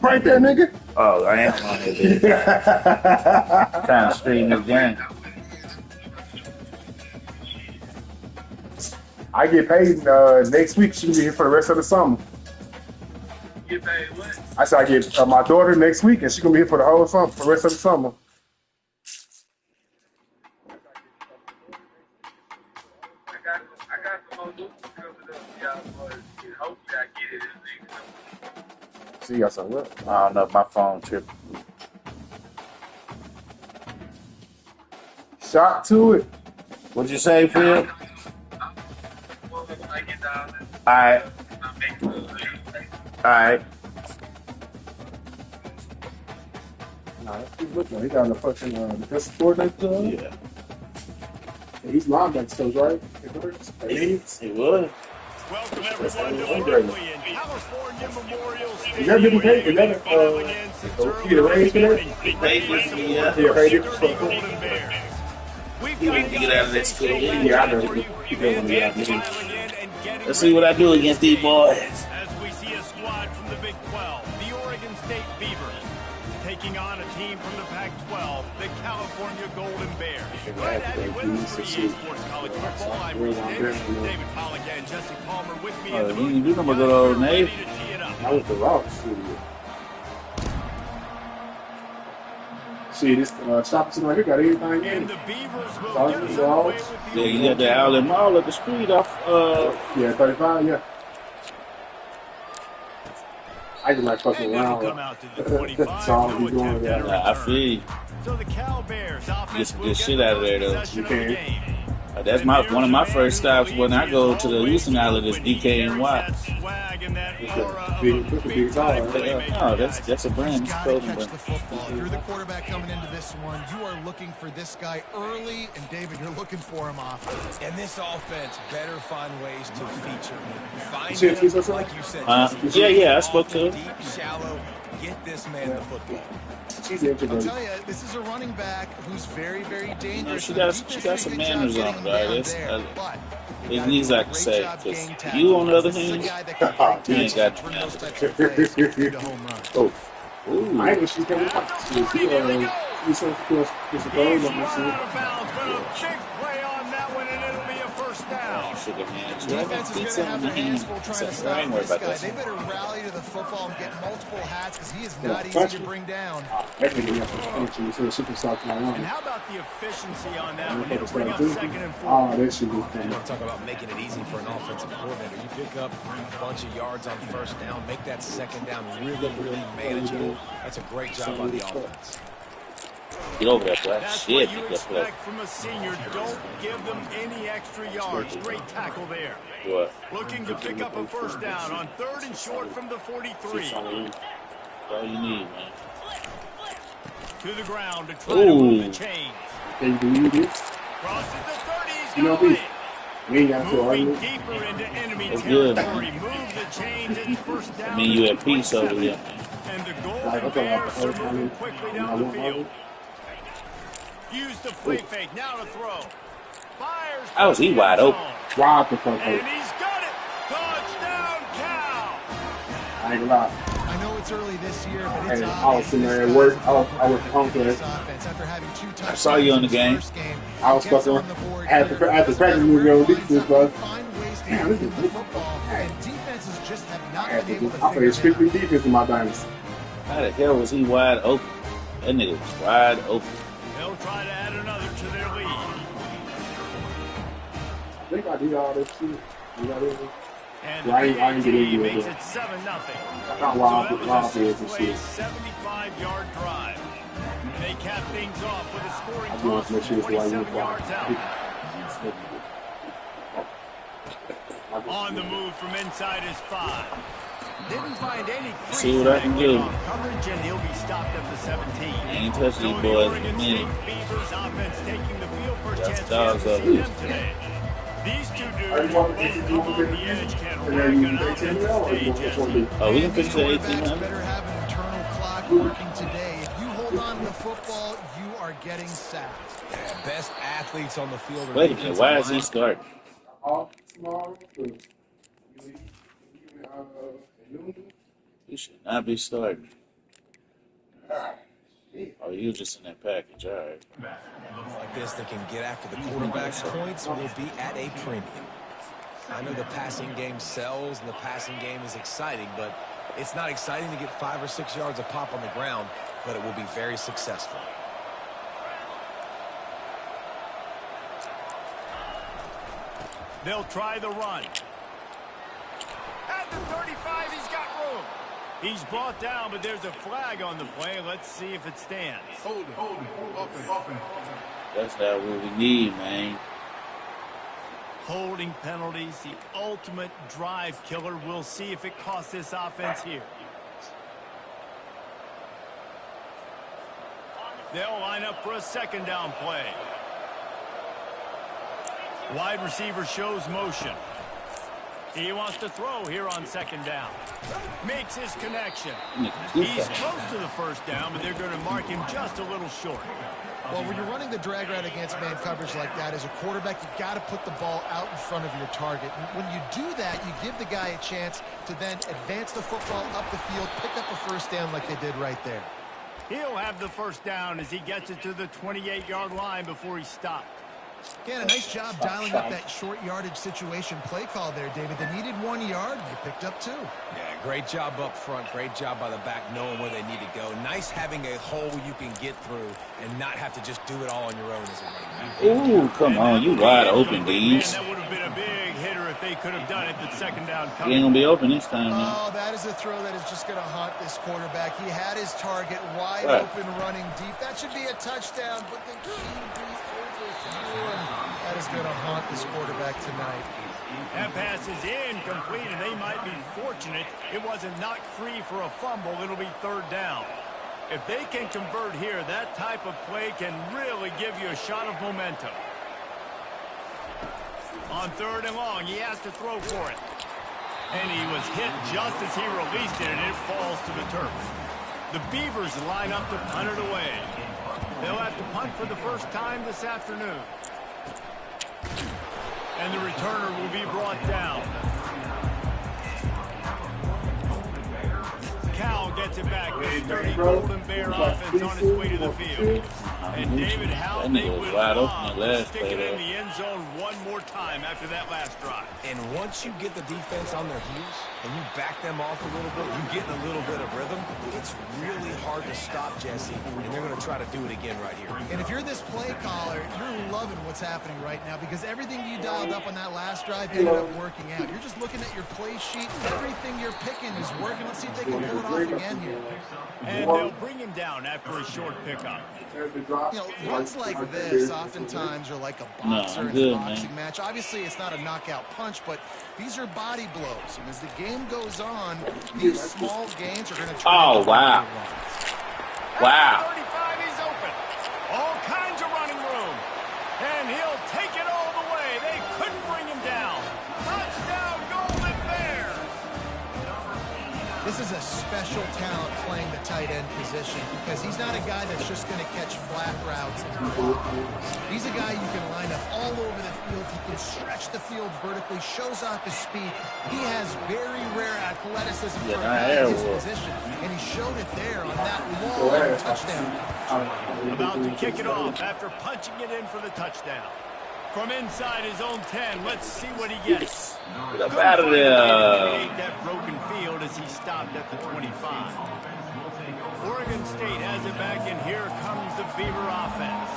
right there, nigga. Oh, I am on it, bitch. Trying to stream this game. I get paid next week. She can be here for the rest of the summer. Get paid what? I said I get my daughter next week, and she's gonna be here for the whole summer, for the rest of the summer. I got some more news coming up, y'all boys. Hopefully I get it this week. See, you got something up? I don't know if my phone tripping. Shot to it. What'd you say, Phil? Alright. Alright. Nah, he's looking. He got the fucking defensive coordinator. Yeah. And he's linebacker coach, right? He was. Welcome everyone to Berkeley in California Memorial Stadium. Is that Big Pay? Is that Peter Ray today? Yeah. Yeah, Ray. We've You need to get out of this school. Yeah, I know. You don't want to get out of here. Let's see what I do against these boys. As we see a squad from the Big 12, the Oregon State Beavers, taking on a team from the Pac-12, the California Golden Bears. Right at you with 3 Sports College Football. I'm Bruce David Pollock and Jesse Palmer with me in the booth. You know good old Nate. I was the Rock studio. See, this shopping right here got everything in And it. the Beavers will get us away with the Yeah, you got the outlet mall at the street off. Yeah, 35, yeah. I just like fucking And it'll around. come out to the 25. That's all No we doing attempt with at a that. I return. feel you. So the Cal Bears offense Get some will good get shit out of there, though. possession of You the can. game. That's one of my first stops when I go to the Houston outlet is DKNY. Big dog. No, that's a brand. It's a Got to clothing catch brand. the football. If you're the quarterback coming into this one, you are looking for this guy early, and David, you're looking for him often. And this offense better find ways to feature him. Find See if he's him, also- like you said. Yeah, I spoke to her. Deep, shallow. Get this man the football. She's I'll introverted. tell you, this is a running back who's very, very dangerous. She and got the some defense did a good manners job on, getting right? him down It's, there, but you It gotta needs do a like to great say, job because getting you on the tackles. other This is a hand, guy that can break you ain't tackles got and turn to those types of plays into home runs. Oh, ooh, I know she's coming back. She's so close. She's a goal. He's Let run me see. out of bounds, but a big play on that one, and it'll be a first down. shook her hand. Defense is going to have their hands full trying to I stop ain't worried this about guy. that. They better rally to the football and get multiple hats because he is not Yeah, easy to bring down. That's going to be up to so she can start playing And on. how about the efficiency on that I'm one? going It'll to bring start up too. second and Oh, 4. that should be You fun. want to talk about making it easy for an offensive coordinator. You pick up a bunch of yards on first down, make that second down really, really manageable. That's a great job by the offense. Get over that play. That's Shit, what you that play. expect from a senior. Don't give them any extra yards. Great tackle there. What? Looking to pick up a first down on 3rd and short from the 43. That's all you need, man. To the ground to try to move the chains. Can you believe this? Crosses the 30. He's You know got away. We ain't got to Moving argue. deeper into enemy That's good. territory. Move the chains and first down. I mean, you at peace over there. And the Like, Golden okay, Bears are I moving quickly down the field. Use the play fake. Now to throw. Fires. How was he wide open? Wide the fuck And out. he's got it. Touchdown, Cal. I ain't gonna lie. I know it's early this year, but it's Hey, I was obvious sitting there this at work. guy's I was home this today. offense after having 2 touchdowns I saw you on the in his game. first game. I was Gets fucking on the board at the here. practice movie on defense, bro. Find ways to Damn, get this to is the football, and defenses just have not I been able to play figure it strictly out. defense in my dynasty. How the hell was he wide open? That nigga was wide open. They'll try to add another to their lead. I think I did all this shit. You know this? And Yeah, I the ain't get PAT into it, makes but- it 7-0. I got So wild that was wild a heads and six-play, shit. 75-yard drive. They cap things off with a scoring I do want toss to make sure from it's the right 27 move. yards out. On the move from inside his 5. Didn't find any crease See what I can do. on coverage, and he'll be stopped at the 17. I ain't touched So these the boys in a Oregon minute. State Beavers offense taking the field for a That's chance dogs to up see here. them today. These two dudes Are you are want to both get up on the you edge, can and work then you an can take 10 offensive now, or you stage. want to do? Oh, we can finish at Quarterbacks 1800. better have an internal clock working today. If you hold on to the football, you are getting sacked. Yeah, best athletes on the field. Are Wait a minute, defensive why is he line. starting? All tomorrow. He should not be starting. Oh, you just in that package. All right. Like this, they can get after the quarterback's points will be at a premium. I know the passing game sells and the passing game is exciting, but it's not exciting to get 5 or 6 yards of pop on the ground, but it will be very successful. They'll try the run. At the 35, he's got room. He's brought down, but there's a flag on the play. Let's see if it stands. Hold it. Open. That's not what we need, man. Holding penalties, the ultimate drive killer. We'll see if it costs this offense here. They'll line up for a second down play. Wide receiver shows motion. He wants to throw here on second down. Makes his connection. He's close to the first down, but they're going to mark him just a little short. Well, when you're running the drag route against man coverage like that, as a quarterback, you've got to put the ball out in front of your target. When you do that, you give the guy a chance to then advance the football up the field, pick up a first down like they did right there. He'll have the first down as he gets it to the 28-yard line before he stopped. Again, a nice job dialing up that short yardage situation play call there, David. They needed 1 yard, and they picked up 2. Yeah, great job up front. Great job by the back knowing where they need to go. Nice having a hole you can get through and not have to just do it all on your own as a running back. Ooh, come on. You wide open, Deeds. That would have been a big hitter if they could have done it. The second down He coming. ain't going to be open this time, man. Oh, that is a throw that is just going to haunt this quarterback. He had his target wide Right. open running deep. That should be a touchdown, but the QB overthrew him. That is going to haunt this quarterback tonight. That pass is incomplete, and they might be fortunate it wasn't knocked free for a fumble. It'll be third down. If they can convert here, that type of play can really give you a shot of momentum. On third and long, he has to throw for it. And he was hit just as he released it, and it falls to the turf. The Beavers line up to punt it away. They'll have to punt for the first time this afternoon. And the returner will be brought down. Cal gets it back. The sturdy Golden Bear offense on its way to the field. And David, how they would love to stick it in the end zone one more time after that last drive. And once you get the defense on their heels and you back them off a little bit, you get a little bit of rhythm, it's really hard to stop, Jesse, and they're going to try to do it again right here. And if you're this play caller, you're loving what's happening right now because everything you dialed up on that last drive ended up working out. You're just looking at your play sheet. Everything you're picking is working. Let's see if they can pull it off again here. And they'll bring him down after a short pickup. You know, runs like this oftentimes are like a boxer in a boxing match. Obviously, it's not a knockout punch, but these are body blows. And as the game goes on, these small gains are going to try to wow. Wow. 35, he's open. All kinds of running room. And he'll take it all the way. They couldn't bring him down. Touchdown, Golden Bears. This is a special talent playing the tight end position because he's not a guy that's just going to catch flat routes. He's a guy you can line up all over the field. He can stretch the field vertically, shows off his speed. He has very rare athleticism for a guy in his position, and he showed it there on that long touchdown. About to kick it off after punching it in for the touchdown. From inside his own 10, let's see what he gets. Get up out of there. That broken field as he stopped at the 25. Oregon State has it back, and here comes the Beaver offense.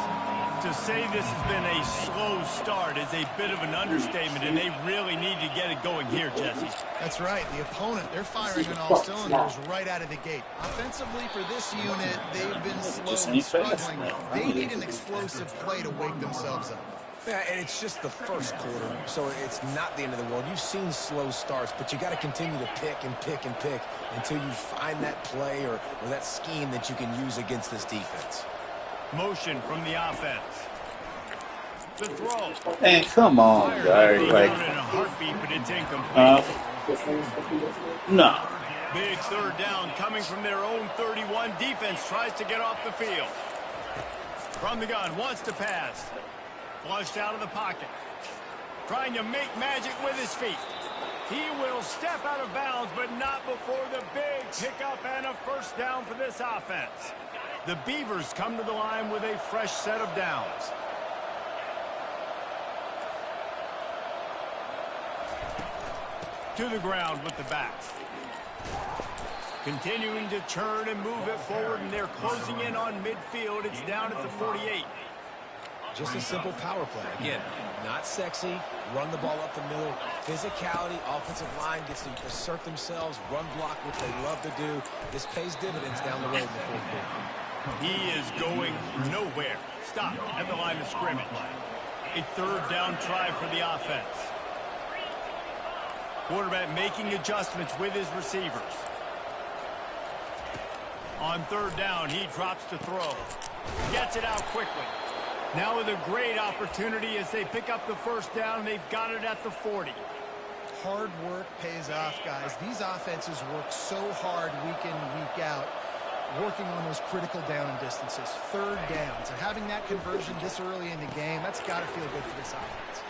To say this has been a slow start is a bit of an understatement, and they really need to get it going here, Jesse. That's right. The opponent, they're firing on all cylinders right out of the gate. Offensively for this unit, they've been slow and struggling. They need an explosive play to wake themselves up. Yeah, and it's just the first quarter, so it's not the end of the world. You've seen slow starts, but you got to continue to pick and pick and pick until you find that play or that scheme that you can use against this defense. Motion from the offense. The throw. Man, come on, guys. Like, in a heartbeat, but it's incomplete. no. Big third down coming from their own 31. Defense tries to get off the field. From the gun, wants to pass. Flushed out of the pocket. Trying to make magic with his feet. He will step out of bounds, but not before the big pickup and a first down for this offense. The Beavers come to the line with a fresh set of downs. To the ground with the backs. Continuing to churn and move it forward, and they're closing in on midfield. It's down at the 48. Just a simple power play. Again, not sexy. Run the ball up the middle. Physicality, offensive line gets to assert themselves, run block, which they love to do. This pays dividends down the road in the fourth quarter. He is going nowhere. Stop at the line of scrimmage. A third down try for the offense. Quarterback making adjustments with his receivers. On third down, he drops to throw. Gets it out quickly. Now with a great opportunity as they pick up the first down. They've got it at the 40. Hard work pays off, guys. These offenses work so hard week in, week out, working on those critical down distances, third downs. And having that conversion this early in the game, that's got to feel good for this offense.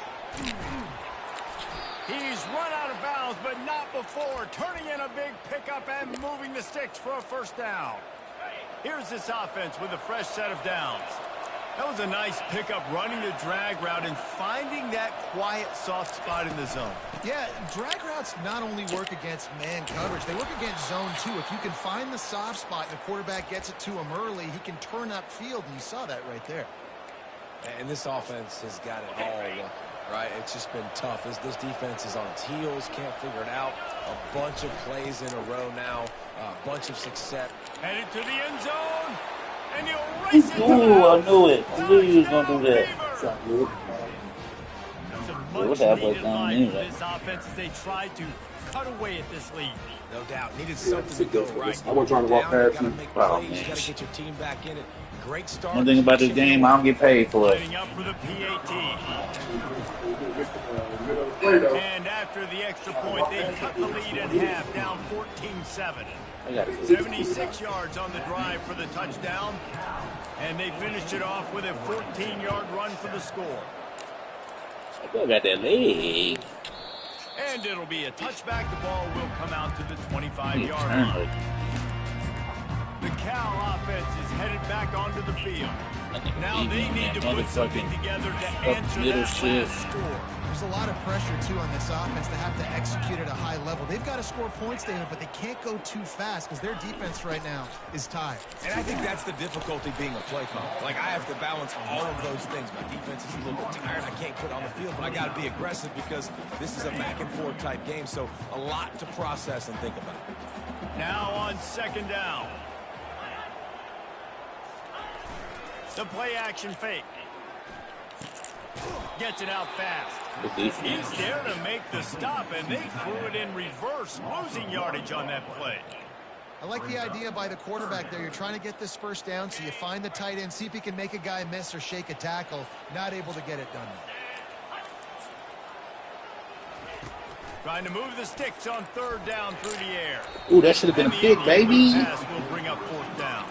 He's run out of bounds, but not before. Turning in a big pickup and moving the sticks for a first down. Here's this offense with a fresh set of downs. That was a nice pickup, running the drag route and finding that quiet, soft spot in the zone. Yeah, drag routes not only work against man coverage, they work against zone too. If you can find the soft spot and the quarterback gets it to him early, he can turn upfield, and you saw that right there. And this offense has got it all working, right? It's just been tough. This defense is on its heels, can't figure it out. A bunch of plays in a row now, a bunch of success. Headed to the end zone. And he'll race it. Ooh, I knew it. I knew he was going to do that. That's a What that was much-needed down line anyway. for this offense as they try to cut away at this lead. No doubt. Needed something to go right. I wasn't trying to walk Down, you past gotta you. make Oh, plays. You man. got to get your team back in it. Great start. One thing about this game, I don't get paid for it. Setting up for the PAT. And after the extra point, they cut the lead in half, down 14-7. I got it. 76 yards on the drive for the touchdown. And they finished it off with a 14-yard run for the score. I still got that leg. And it'll be a touchback. The ball will come out to the 25-yard Turn line. it. The Cal offense is headed back onto the field. I think Now they need to put something motherfucking together to up answer middle that shit. last score. There's a lot of pressure, too, on this offense to have to execute at a high level. They've got to score points, David, but they can't go too fast because their defense right now is tied. And I think that's the difficulty being a play caller. Like, I have to balance all of those things. My defense is a little bit tired. I can't put it on the field, but I got to be aggressive because this is a back-and-forth type game. So a lot to process and think about. Now on second down. The play action fake. Gets it out fast. He's there to make the stop, and they threw it in reverse, losing yardage on that play. I like the idea by the quarterback there. You're trying to get this first down, so you find the tight end, see if he can make a guy miss or shake a tackle. Not able to get it done. Trying to move the sticks on third down through the air. Ooh, that should have been a pick, baby. Pass will bring up fourth down.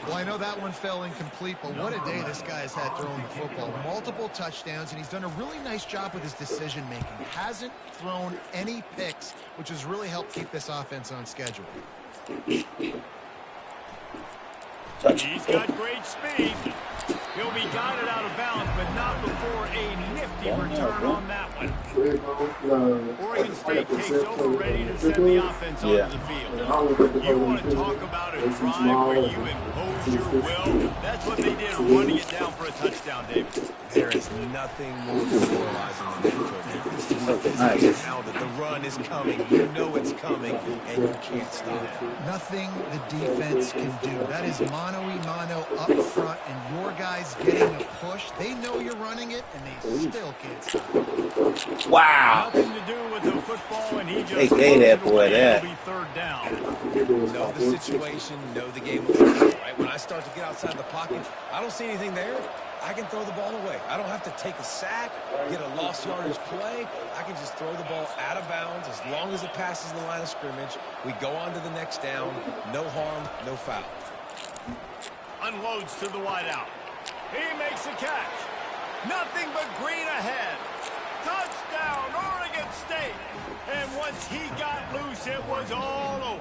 Well, I know that one fell incomplete, but what a day this guy's had throwing the football. Multiple touchdowns, and he's done a really nice job with his decision-making. Hasn't thrown any picks, which has really helped keep this offense on schedule. He's got great speed. He'll be guided out of bounds, but not before a nifty return on that one. Oregon State takes over, ready to send the offense onto the field. You want to talk about a drive where you impose your will? That's what they did, running it down for a touchdown, David. There is nothing more demoralizing than that for a defense. Now that the run is coming, you know it's coming, and you can't stop it. Nothing the defense can do. That is mano-a-mano up front, and your guys getting a push. They know you're running it, and they still can't stop it. Wow. Nothing to do with the football, and he just They gave that boy that. It'll be third down. Know the situation, know the game. Right? When I start to get outside the pocket, I don't see anything there. I can throw the ball away. I don't have to take a sack, get a lost yardage play. I can just throw the ball out of bounds as long as it passes the line of scrimmage. We go on to the next down. No harm, no foul. Unloads to the wideout. He makes the catch. Nothing but green ahead. Touchdown, Oregon Oregon State. And once he got loose, it was all over.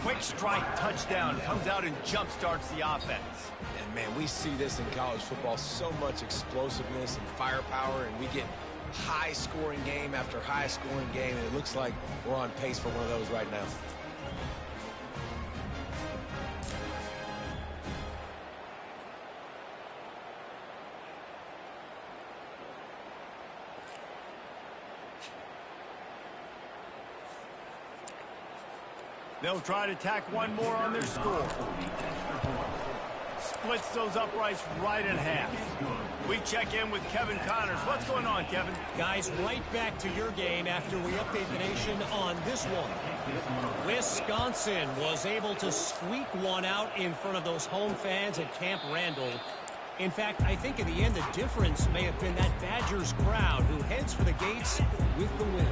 Quick strike touchdown comes out and jump starts the offense. And man, we see this in college football, so much explosiveness and firepower, and we get high-scoring game after high-scoring game, and it looks like we're on pace for one of those right now. They'll try to tack one more on their score. Splits those uprights right in half. We check in with Kevin Connors. What's going on, Kevin? Guys, right back to your game after we update the nation on this one. Wisconsin was able to squeak one out in front of those home fans at Camp Randall. In fact, I think in the end, the difference may have been that Badgers crowd who heads for the gates with the win.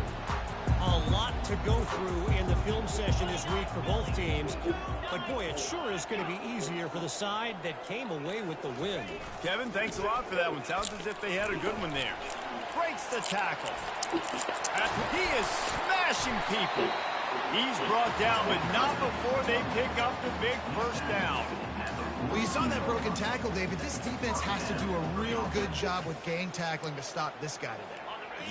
A lot to go through in the film session this week for both teams. But, boy, it sure is going to be easier for the side that came away with the win. Kevin, thanks a lot for that one. Sounds as if they had a good one there. Breaks the tackle. He is smashing people. He's brought down, but not before they pick up the big first down. Well, you saw that broken tackle, David. This defense has to do a real good job with gang tackling to stop this guy today.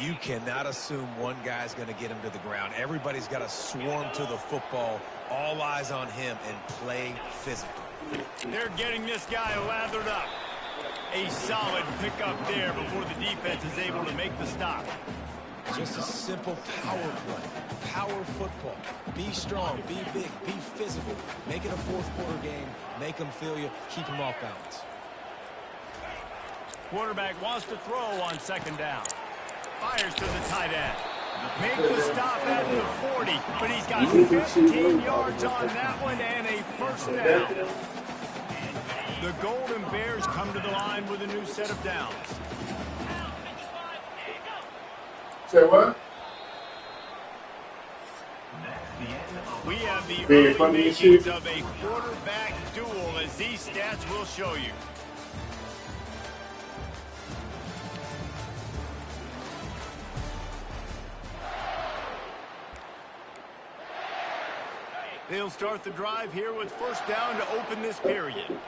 You cannot assume one guy's going to get him to the ground. Everybody's got to swarm to the football, all eyes on him, and play physical. They're getting this guy lathered up. A solid pickup there before the defense is able to make the stop. Just a simple power play, power football. Be strong, be big, be physical. Make it a fourth-quarter game. Make them feel you. Keep them off balance. Quarterback wants to throw on second down. Fires to the tight end. Make the stop at the 40, but he's got 15 yards on that one and a first down. The Golden Bears come to the line with a new set of downs. Say what? We have the early makings of a quarterback duel, as these stats will show you. They'll start the drive here with first down to open this period.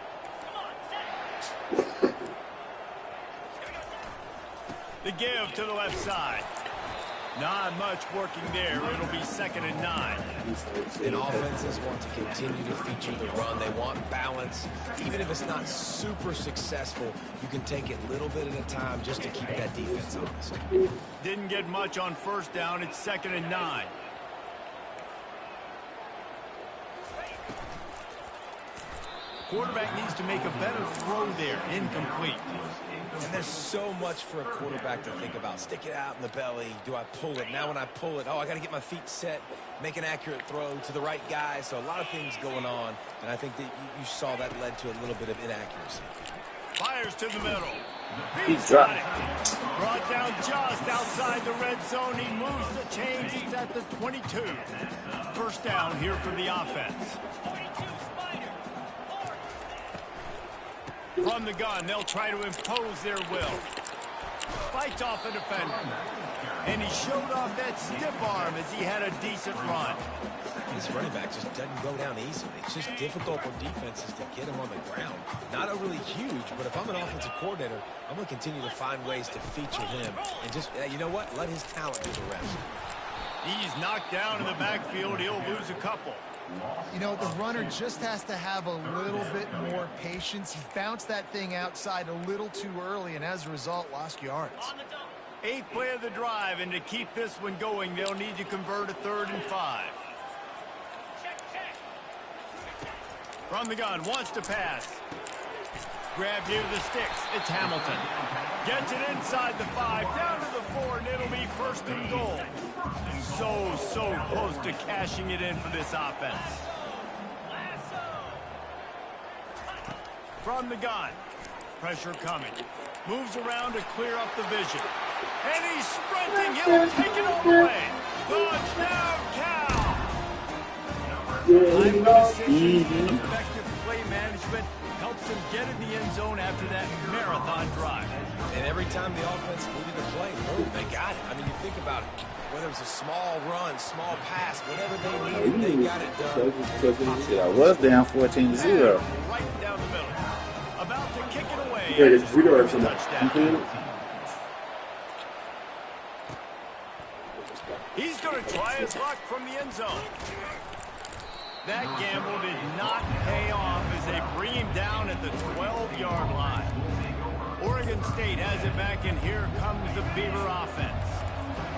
The give to the left side. Not much working there. It'll be 2nd and 9. And offenses want to continue to feature the run. They want balance. Even if it's not super successful, you can take it a little bit at a time just to keep that defense honest. Didn't get much on first down. It's 2nd and 9. Quarterback needs to make a better throw there. Incomplete. And there's so much for a quarterback to think about. Stick it out in the belly. Do I pull it? Now when I pull it, oh, I got to get my feet set, make an accurate throw to the right guy. So a lot of things going on. And I think that you saw that led to a little bit of inaccuracy. Fires to the middle. He's got it. Brought down just outside the red zone. He moves the chains. He's at the 22. First down here for the offense. From the gun, they'll try to impose their will. Fights off a defender. And he showed off that stiff arm as he had a decent run. This running back just doesn't go down easily. It's just difficult for defenses to get him on the ground. Not overly huge, but if I'm an offensive coordinator, I'm going to continue to find ways to feature him. And just, you know what? Let his talent do the rest. He's knocked down in the backfield. He'll lose a couple. You know, the runner just has to have a little bit more patience. He bounced that thing outside a little too early, and as a result, lost yards. 8th play of the drive, and to keep this one going, they'll need to convert a 3rd and 5. From the gun, wants to pass. Grab near the sticks. It's Hamilton. Gets it inside the 5, down to the 4, and it'll be 1st and goal. So close to cashing it in for this offense. From the gun. Pressure coming. Moves around to clear up the vision. And he's sprinting. He'll take it all the way. Touchdown, Cal! Effective play management helps them get in the end zone after that marathon drive. And every time the offense needed a play, boom, they got it. I mean, you think about it. Whether it's a small run, small pass, whatever they needed, they got it done. I was down 14-0. Right down the middle. About to kick it away. Yeah, it's redirection. Touchdown. He's going to try his luck from the end zone. That gamble did not pay off as they bring him down at the 12-yard line. Oregon State has it back, and here comes the Beaver offense.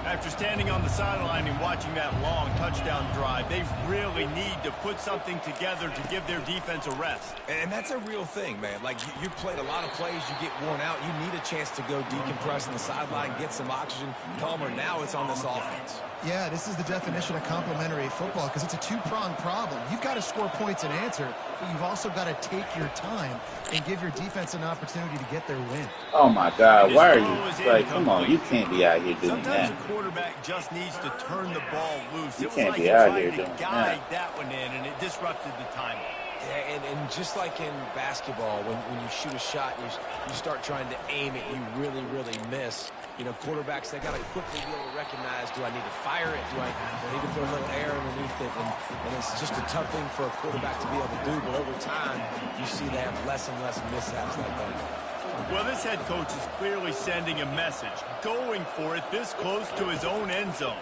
After standing on the sideline and watching that long touchdown drive, they really need to put something together to give their defense a rest. And that's a real thing, man. Like, you played a lot of plays, you get worn out, you need a chance to go decompress on the sideline, get some oxygen, calmer. Now it's on this offense. Yeah, this is the definition of complementary football because it's a two-pronged problem. You've got to score points and answer, but you've also got to take your time and give your defense an opportunity to get their win. Oh, my God. Why are you, like, come on. You can't be out here doing Sometimes that. a quarterback just needs to turn the ball loose. You It was can't like be he out tried here to doing guide that. that one in, and it disrupted the timing. Yeah, and just like in basketball, when you shoot a shot and you start trying to aim it, you really, really miss. You know, quarterbacks, they got to quickly be able to recognize, do I need to fire it? Do I need to put a little air underneath it? And it's just a tough thing for a quarterback to be able to do. But over time, you see they have less and less mishaps like that. Well, this head coach is clearly sending a message, going for it this close to his own end zone.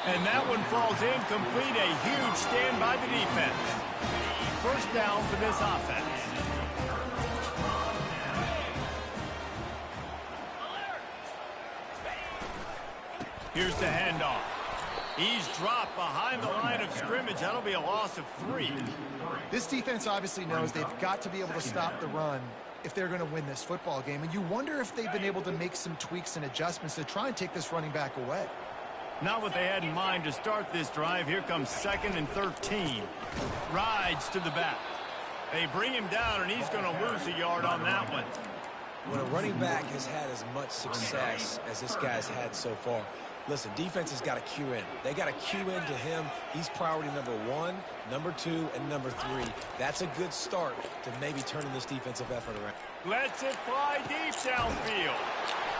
And that one falls incomplete. A huge stand by the defense. First down for this offense. Here's the handoff. He's dropped behind the line of scrimmage. That'll be a loss of 3. This defense obviously knows they've got to be able to stop the run if they're going to win this football game. And you wonder if they've been able to make some tweaks and adjustments to try and take this running back away. Not what they had in mind to start this drive. Here comes 2nd and 13. Rides to the back. They bring him down, and he's going to lose a yard on that one. When a running back has had as much success as this guy's had so far, listen, defense has got to cue in. They got to cue in to him. He's priority number 1, number 2, and number 3. That's a good start to maybe turning this defensive effort around. Lets it fly deep downfield.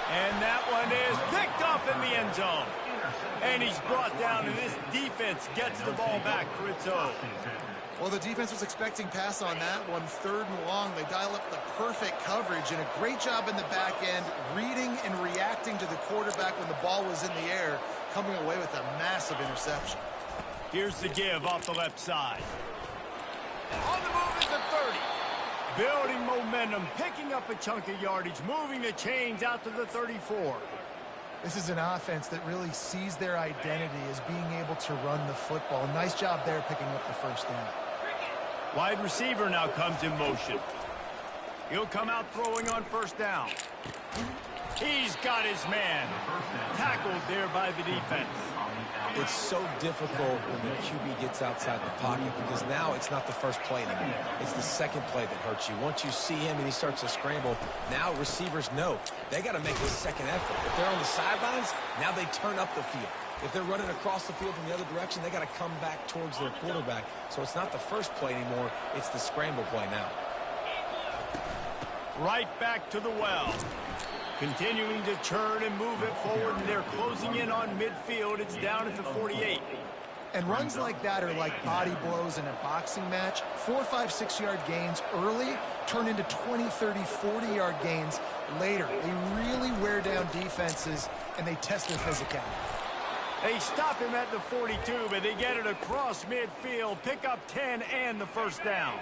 And that one is picked up in the end zone. And he's brought down, and this defense gets the ball back for its own. Well, the defense was expecting pass on that one. 3rd and long. They dial up the perfect coverage and a great job in the back end, reading and reacting to the quarterback when the ball was in the air, coming away with a massive interception. Here's the give off the left side. On the move at the 30. Building momentum, picking up a chunk of yardage, moving the chains out to the 34. This is an offense that really sees their identity as being able to run the football. Nice job there picking up the first down. Wide receiver now comes in motion. He'll come out throwing on first down. He's got his man. Tackled there by the defense. It's so difficult when the QB gets outside the pocket because now it's not the first play anymore. It's the second play that hurts you. Once you see him and he starts to scramble, now receivers know they got to make a second effort. If they're on the sidelines, now they turn up the field. If they're running across the field from the other direction, they got to come back towards their quarterback. So it's not the first play anymore. It's the scramble play now. Right back to the well. Continuing to churn and move it forward, and they're closing in on midfield. It's down at the 48. And runs like that are like body blows in a boxing match. 4, 5, 6-yard gains early turn into 20, 30, 40-yard gains later. They really wear down defenses, and they test their physicality. They stop him at the 42, but they get it across midfield, pick up 10 and the first down.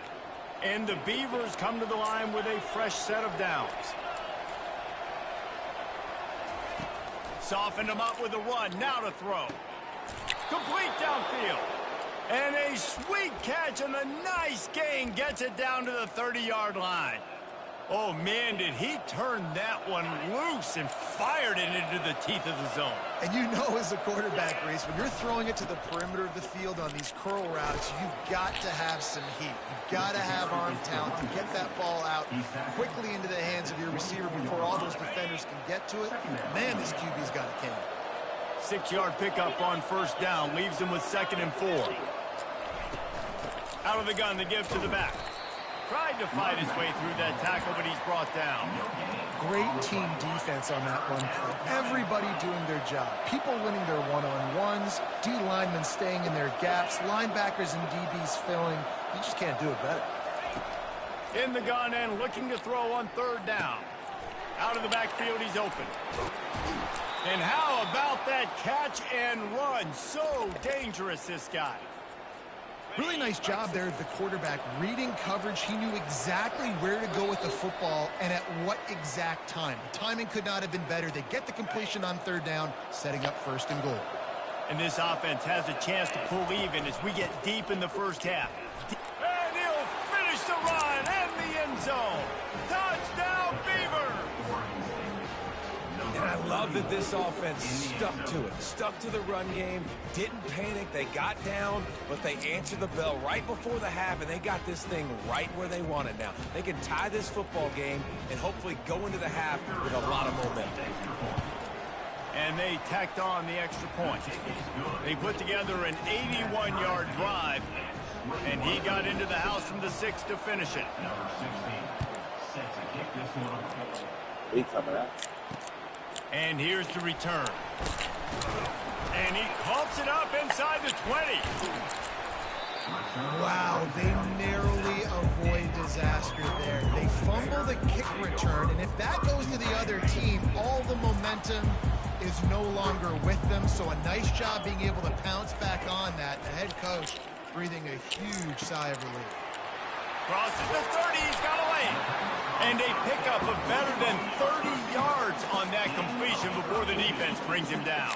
And the Beavers come to the line with a fresh set of downs. Softened him up with a run, now to throw. Complete downfield. And a sweet catch and a nice gain gets it down to the 30-yard line. Oh, man, did he turn that one loose and fired it into the teeth of the zone. And you know as a quarterback, Reese, when you're throwing it to the perimeter of the field on these curl routes, you've got to have some heat. You've got to have arm talent to get that ball out quickly into the hands of your receiver before all those defenders can get to it. Man, this QB's got a cannon. 6-yard pickup on first down leaves him with 2nd and 4. Out of the gun, the give to the back. Tried to fight his way through that tackle, but he's brought down. Great team defense on that run play. Everybody doing their job. People winning their one-on-ones, D linemen staying in their gaps, linebackers and DBs filling. You just can't do it better. In the gun and looking to throw on third down. Out of the backfield, he's open. And how about that catch and run? So dangerous, this guy. Really nice job there of the quarterback. Reading coverage, he knew exactly where to go with the football and at what exact time. The timing could not have been better. They get the completion on third down, setting up first and goal. And this offense has a chance to pull even as we get deep in the first half. And he'll finish the run and the end zone. Touchdown, Beaver! And I love that this offense stuck to it. Stuck to the run game. Didn't panic. They got down, but they answered the bell right before the half, and they got this thing right where they want it now. They can tie this football game and hopefully go into the half with a lot of momentum. And they tacked on the extra point. They put together an 81-yard drive, and he got into the house from the 6 to finish it. He coming out. And here's the return. And he coughs it up inside the 20. Wow, they narrowly avoid disaster there. They fumble the kick return, and if that goes to the other team, all the momentum is no longer with them. So a nice job being able to pounce back on that. The head coach breathing a huge sigh of relief. Crosses the 30, he's got away. And a pickup of better than 30 yards on that completion before the defense brings him down.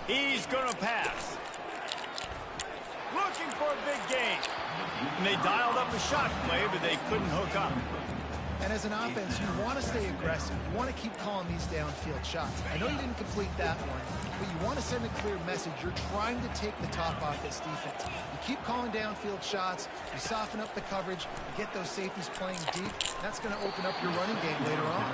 He's going to pass. Looking for a big gain. And they dialed up a shot play, but they couldn't hook up. And as an offense, you want to stay aggressive. You want to keep calling these downfield shots. I know you didn't complete that one, but you want to send a clear message. You're trying to take the top off this defense. You keep calling downfield shots. You soften up the coverage. You get those safeties playing deep. That's going to open up your running game later on.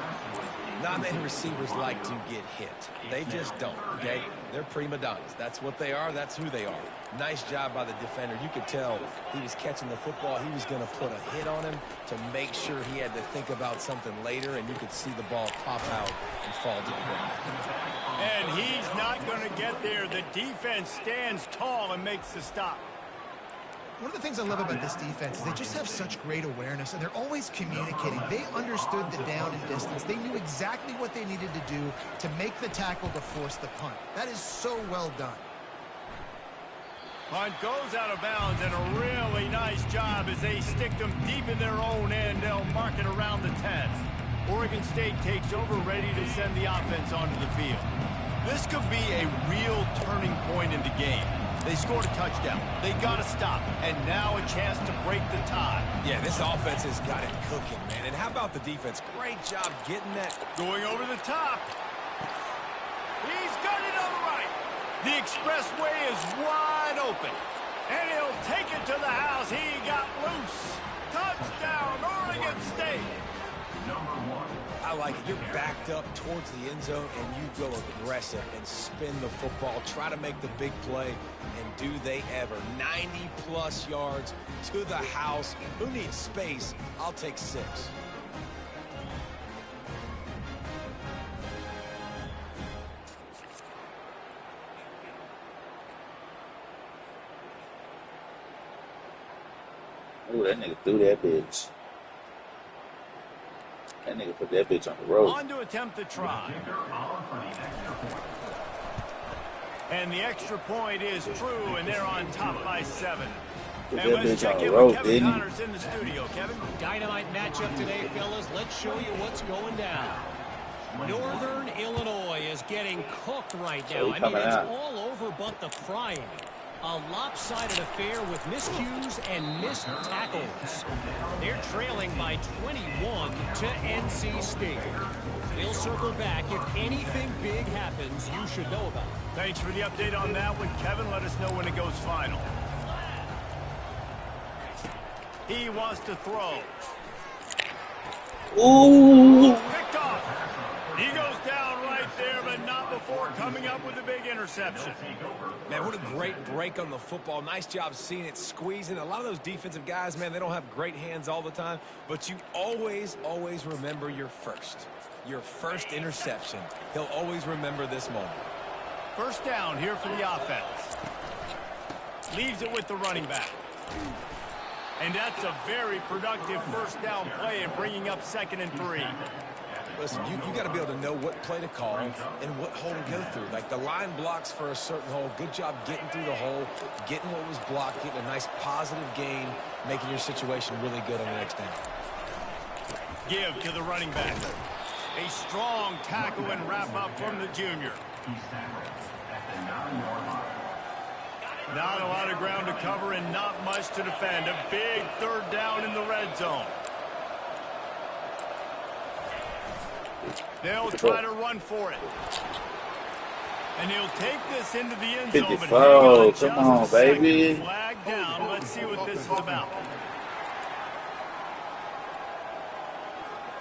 Not many receivers like to get hit. They just don't, okay? They're prima donnas. That's what they are. That's who they are. Nice job by the defender. You could tell he was catching the football. He was going to put a hit on him to make sure he had to think about something later, and you could see the ball pop out and fall to the ground. And he's not going to get there. The defense stands tall and makes the stop. One of the things I love about this defense is they just have such great awareness, and they're always communicating. They understood the down and distance. They knew exactly what they needed to do to make the tackle to force the punt. That is so well done. Punt goes out of bounds, and a really nice job as they stick them deep in their own end. They'll mark it around the 10. Oregon State takes over, ready to send the offense onto the field. This could be a real turning point in the game. They scored a touchdown. They got to stop. And now a chance to break the tie. Yeah, this offense has got it cooking, man. And how about the defense? Great job getting that. Going over the top. He's got it on the right. The expressway is wide open. And he'll take it to the house. He got loose. Touchdown, Oregon State. I like it. You're backed up towards the end zone, and you go aggressive and spin the football. Try to make the big play, and do they ever. 90-plus yards to the house. Who needs space? I'll take 6. Ooh, that nigga threw that bitch. That nigga put that bitch on the road. On to attempt the try. And the extra point is true, and they're on top by 7. And let's check in with Kevin Connors in the studio. Kevin? Dynamite matchup today, fellas. Let's show you what's going down. Northern Illinois is getting cooked right now. I mean, it's all over but the frying. A lopsided affair with miscues and missed tackles. They're trailing by 21 to NC State. We'll circle back. If anything big happens, you should know about it. Thanks for the update on that one, Kevin. Let us know when it goes final. He wants to throw. Ooh! Picked off. He goes down right there, but not before before coming up with a big interception. Man, what a great break on the football. Nice job seeing it squeezing. A lot of those defensive guys, man, they don't have great hands all the time, but you always remember your first interception. He'll always remember this moment. First down here for the offense. Leaves it with the running back. And that's a very productive first down play and bringing up 2nd and 3. Listen, you got to be able to know what play to call and what hole to go through. Like the line blocks for a certain hole. Good job getting through the hole, getting what was blocked, getting a nice positive gain, making your situation really good on the next down. Give to the running back. A strong tackle and wrap up from the junior. Not a lot of ground to cover and not much to defend. A big 3rd down in the red zone. They'll try to run for it. And he'll take this into the end zone. 54, come on, baby. Flag down. Let's see what this is about.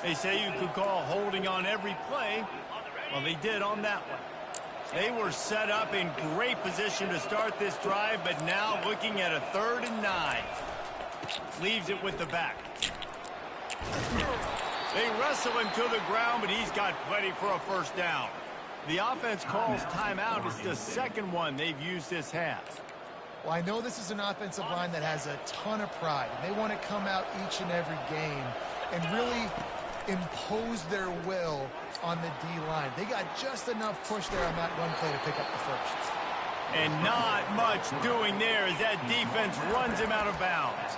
They say you could call holding on every play. Well, they did on that one. They were set up in great position to start this drive, but now looking at a 3rd and 9. Leaves it with the back. They wrestle him to the ground, but he's got plenty for a first down. The offense calls timeout. It's the 2nd one they've used this half. Well, I know this is an offensive line that has a ton of pride. They want to come out each and every game and really impose their will on the D-line. They got just enough push there on that one play to pick up the first. And not much doing there as that defense runs him out of bounds.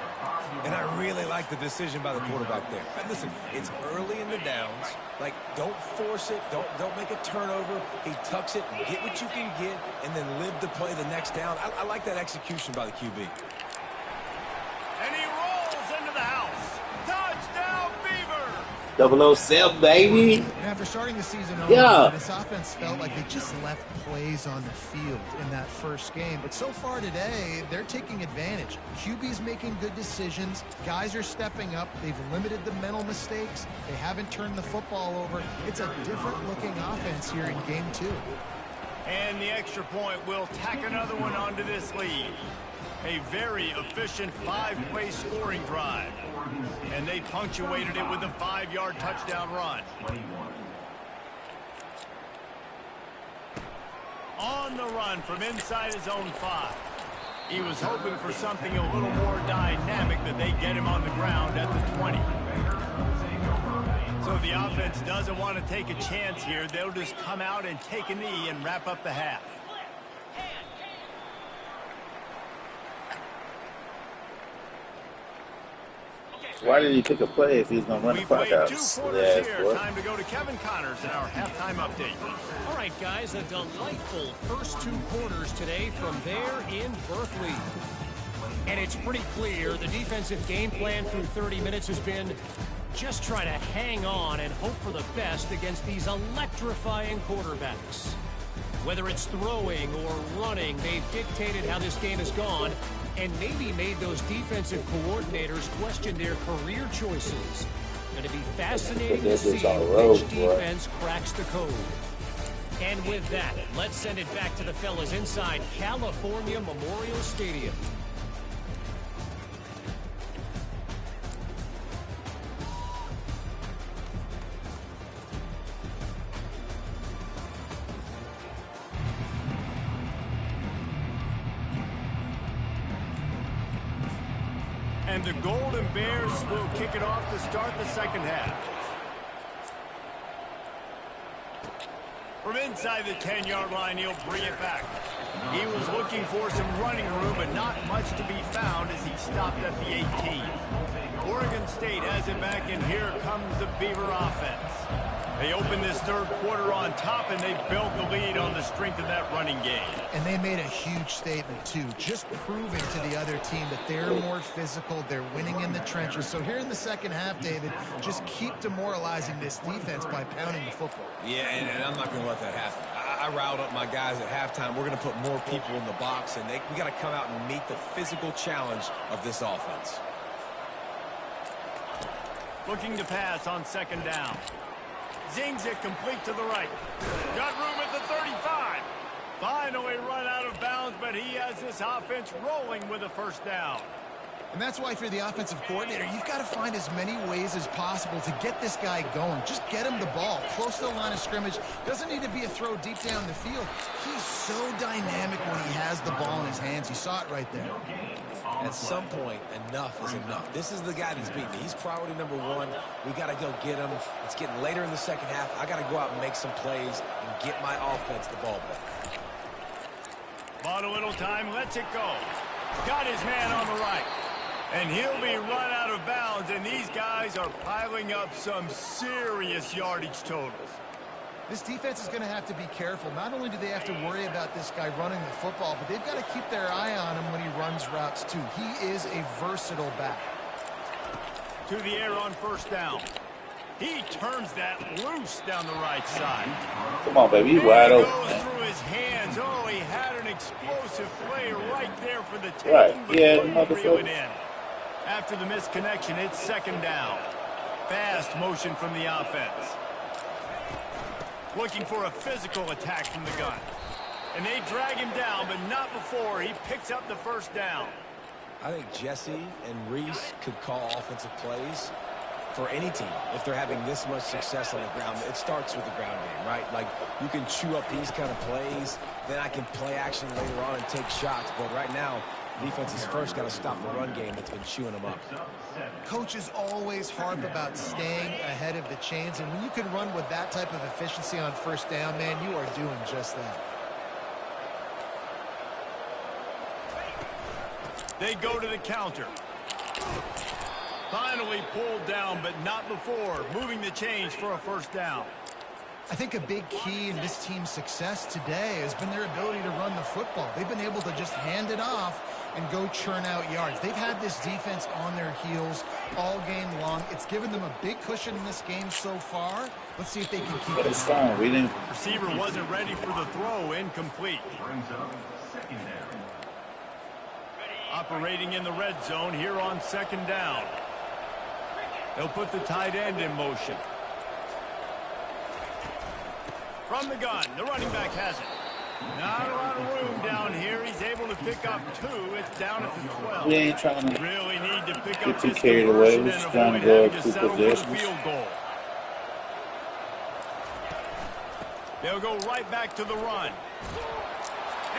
And I really like the decision by the quarterback there. But listen, it's early in the downs. Like, don't force it. Don't make a turnover. He tucks it, get what you can get, and then live to play the next down. I like that execution by the QB. And he rolls into the house. Touchdown, Beaver! 007, baby. And after starting the season Yeah. this offense felt like they just left plays on the field in that first game. But so far today, they're taking advantage. QB's making good decisions. Guys are stepping up. They've limited the mental mistakes. They haven't turned the football over. It's a different-looking offense here in Game 2. And the extra point will tack another one onto this lead. A very efficient 5-play scoring drive. And they punctuated it with a 5-yard touchdown run. On the run from inside his own 5. He was hoping for something a little more dynamic, that they get him on the ground at the 20. So the offense doesn't want to take a chance here. They'll just come out and take a knee and wrap up the half. Why did he pick a play if he's going to run the We've clock played out? 2 Silly quarters ass here. boy. Time to go to Kevin Connors in our halftime update. All right, guys, a delightful first 2 quarters today from there in Berkeley. And it's pretty clear the defensive game plan through 30 minutes has been just try to hang on and hope for the best against these electrifying quarterbacks. Whether it's throwing or running, they've dictated how this game has gone and maybe made those defensive coordinators question their career choices. Going to be fascinating to see which defense cracks the code. And with that, let's send it back to the fellas inside California Memorial Stadium. And the Golden Bears will kick it off to start the second half. From inside the 10-yard line, he'll bring it back. He was looking for some running room, but not much to be found as he stopped at the 18. Oregon State has it back, and here comes the Beaver offense. They open this third quarter on top, and they built the lead on the strength of that running game. And they made a huge statement, too, just proving to the other team that they're more physical, they're winning in the trenches. So here in the second half, David, just keep demoralizing this defense by pounding the football. Yeah, and I'm not going to let that happen. I riled up my guys at halftime. We're going to put more people in the box, and we got to come out and meet the physical challenge of this offense. Looking to pass on second down. Zings it complete to the right. Got room at the 35. finally run out of bounds, but he has this offense rolling with a first down. And that's why if you're the offensive coordinator, you've got to find as many ways as possible to get this guy going. Just get him the ball close to the line of scrimmage. Doesn't need to be a throw deep down the field. He's so dynamic when he has the ball in his hands. You saw it right there. At some point, enough is enough. This is the guy that's beating me. He's priority number one. We got to go get him. It's getting later in the second half. I got to go out and make some plays and get my offense the ball back. Bought a little time, lets it go. Got his man on the right. And he'll be run out of bounds, and these guys are piling up some serious yardage totals. This defense is going to have to be careful. Not only do they have to worry about this guy running the football, but they've got to keep their eye on him when he runs routes too. He is a versatile back. To the air on first down. He turns that loose down the right side. Come on, baby. He's wide open. Goes through his hands. Oh, he had an explosive play right there for the taking. Right. Yeah, reel it in. After the missed connection, it's second down. Fast motion from the offense. Looking for a physical attack from the gun. And they drag him down, but not before he picks up the first down. I think Jesse and Reese could call offensive plays for any team if they're having this much success on the ground. It starts with the ground game, right? Like, you can chew up these kind of plays, then I can play action later on and take shots. But right now, defense is first got to stop the run game that's been chewing them up. Coaches always harp about staying ahead of the chains, and when you can run with that type of efficiency on first down, man, you are doing just that. They go to the counter. Finally pulled down, but not before. Moving the chains for a first down. I think a big key in this team's success today has been their ability to run the football. They've been able to just hand it off and go churn out yards. They've had this defense on their heels all game long. It's given them a big cushion in this game so far. Let's see if they can keep it. It's fine. We didn't. Receiver wasn't ready for the throw. Incomplete. Operating in the red zone here on second down. They'll put the tight end in motion. From the gun, the running back has it. Not a lot of room down here. He's able to pick up two. It's down at the 12. We ain't trying to really need to pick get up too this carried away. conversion We're and just trying to avoid go having up to two settle for the possessions. field goal. They'll go right back to the run.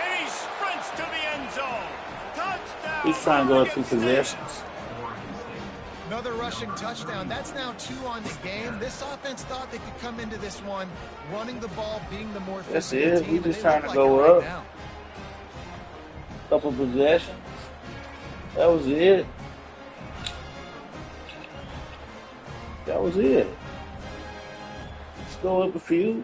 And he sprints to the end zone. Touchdown. He's trying to go up two possessions. Another rushing touchdown. That's now 2 on the game. This offense thought they could come into this one running the ball, being the more That's physical it. team. We just trying to go up. Couple possessions. That was it. That was it. Let's go up a few.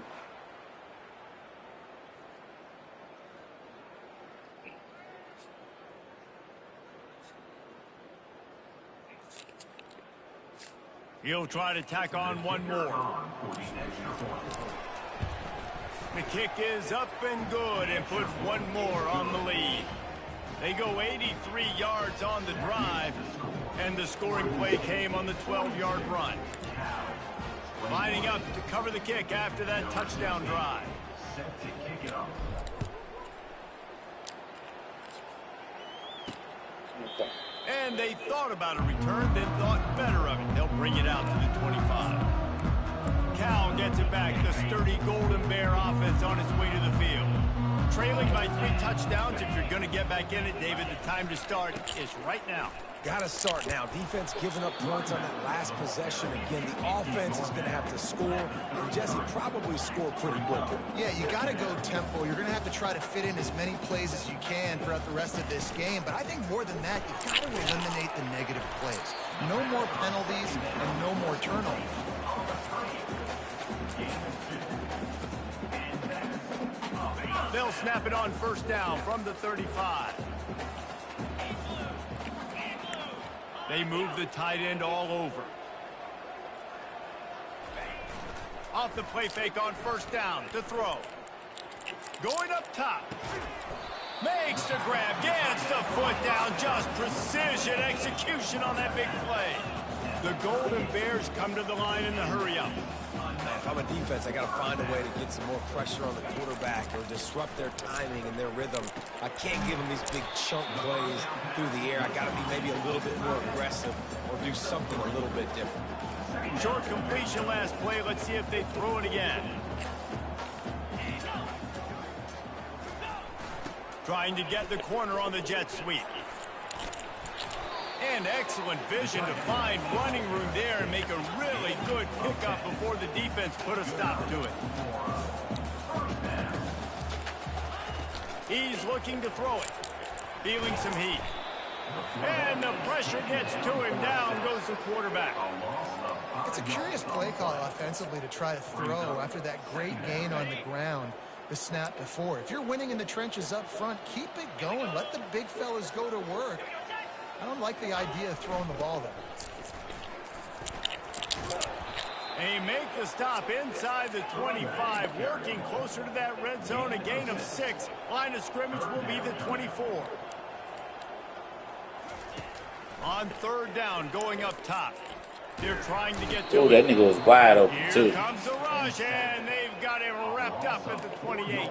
He'll try to tack on one more. The kick is up and good and puts one more on the lead. They go 83 yards on the drive, and the scoring play came on the 12-yard run. Lining up to cover the kick after that touchdown drive. And they thought about a return, then thought better of it. They'll bring it out to the 25. Cal gets it back. The sturdy Golden Bear offense on its way to the field. Trailing by 3 touchdowns. If you're going to get back in it, David, the time to start is right now. Got to start now. Defense giving up points on that last possession. Again, the offense is going to have to score, and Jesse probably score pretty quickly. Yeah, you got to go tempo. You're going to have to try to fit in as many plays as you can throughout the rest of this game. But I think more than that, you've got to eliminate the negative plays. No more penalties and no more turnovers. They'll snap it on first down from the 35. They move the tight end all over. Off the play fake on first down to throw. Going up top. Makes the grab. Gets the foot down. Just precision execution on that big play. The Golden Bears come to the line in the hurry up. If I'm a defense, I got to find a way to get some more pressure on the quarterback or disrupt their timing and their rhythm. I can't give them these big chunk plays through the air. I got to be maybe a little bit more aggressive or do something a little bit different. Short completion last play. Let's see if they throw it again. Trying to get the corner on the jet sweep. And excellent vision to find running room there and make a really good pickup before the defense put a stop to it. He's looking to throw it. Feeling some heat. And the pressure gets to him. Down goes the quarterback. It's a curious play call offensively to try to throw after that great gain on the ground the snap before. If you're winning in the trenches up front, keep it going. Let the big fellas go to work. I don't like the idea of throwing the ball there. They make the stop inside the 25, working closer to that red zone, a gain of 6. Line of scrimmage will be the 24. On third down, going up top. They're trying to get to Oh, that nigga was wide open, too. Here comes the rush, and they've got it wrapped up at the 28.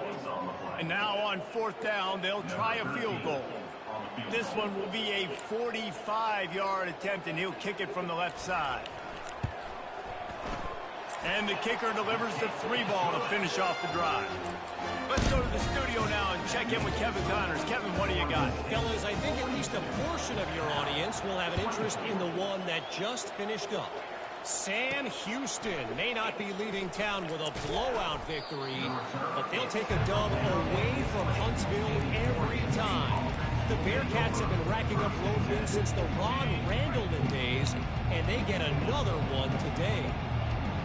And now on fourth down, they'll try a field goal. This one will be a 45-yard attempt, and he'll kick it from the left side. And the kicker delivers the 3-ball to finish off the drive. Let's go to the studio now and check in with Kevin Connors. Kevin, what do you got? Fellas, I think at least a portion of your audience will have an interest in the one that just finished up. Sam Houston may not be leaving town with a blowout victory, but they'll take a dub away from Huntsville every time. The Bearcats have been racking up road wins since the Ron Randleman days, and they get another one today.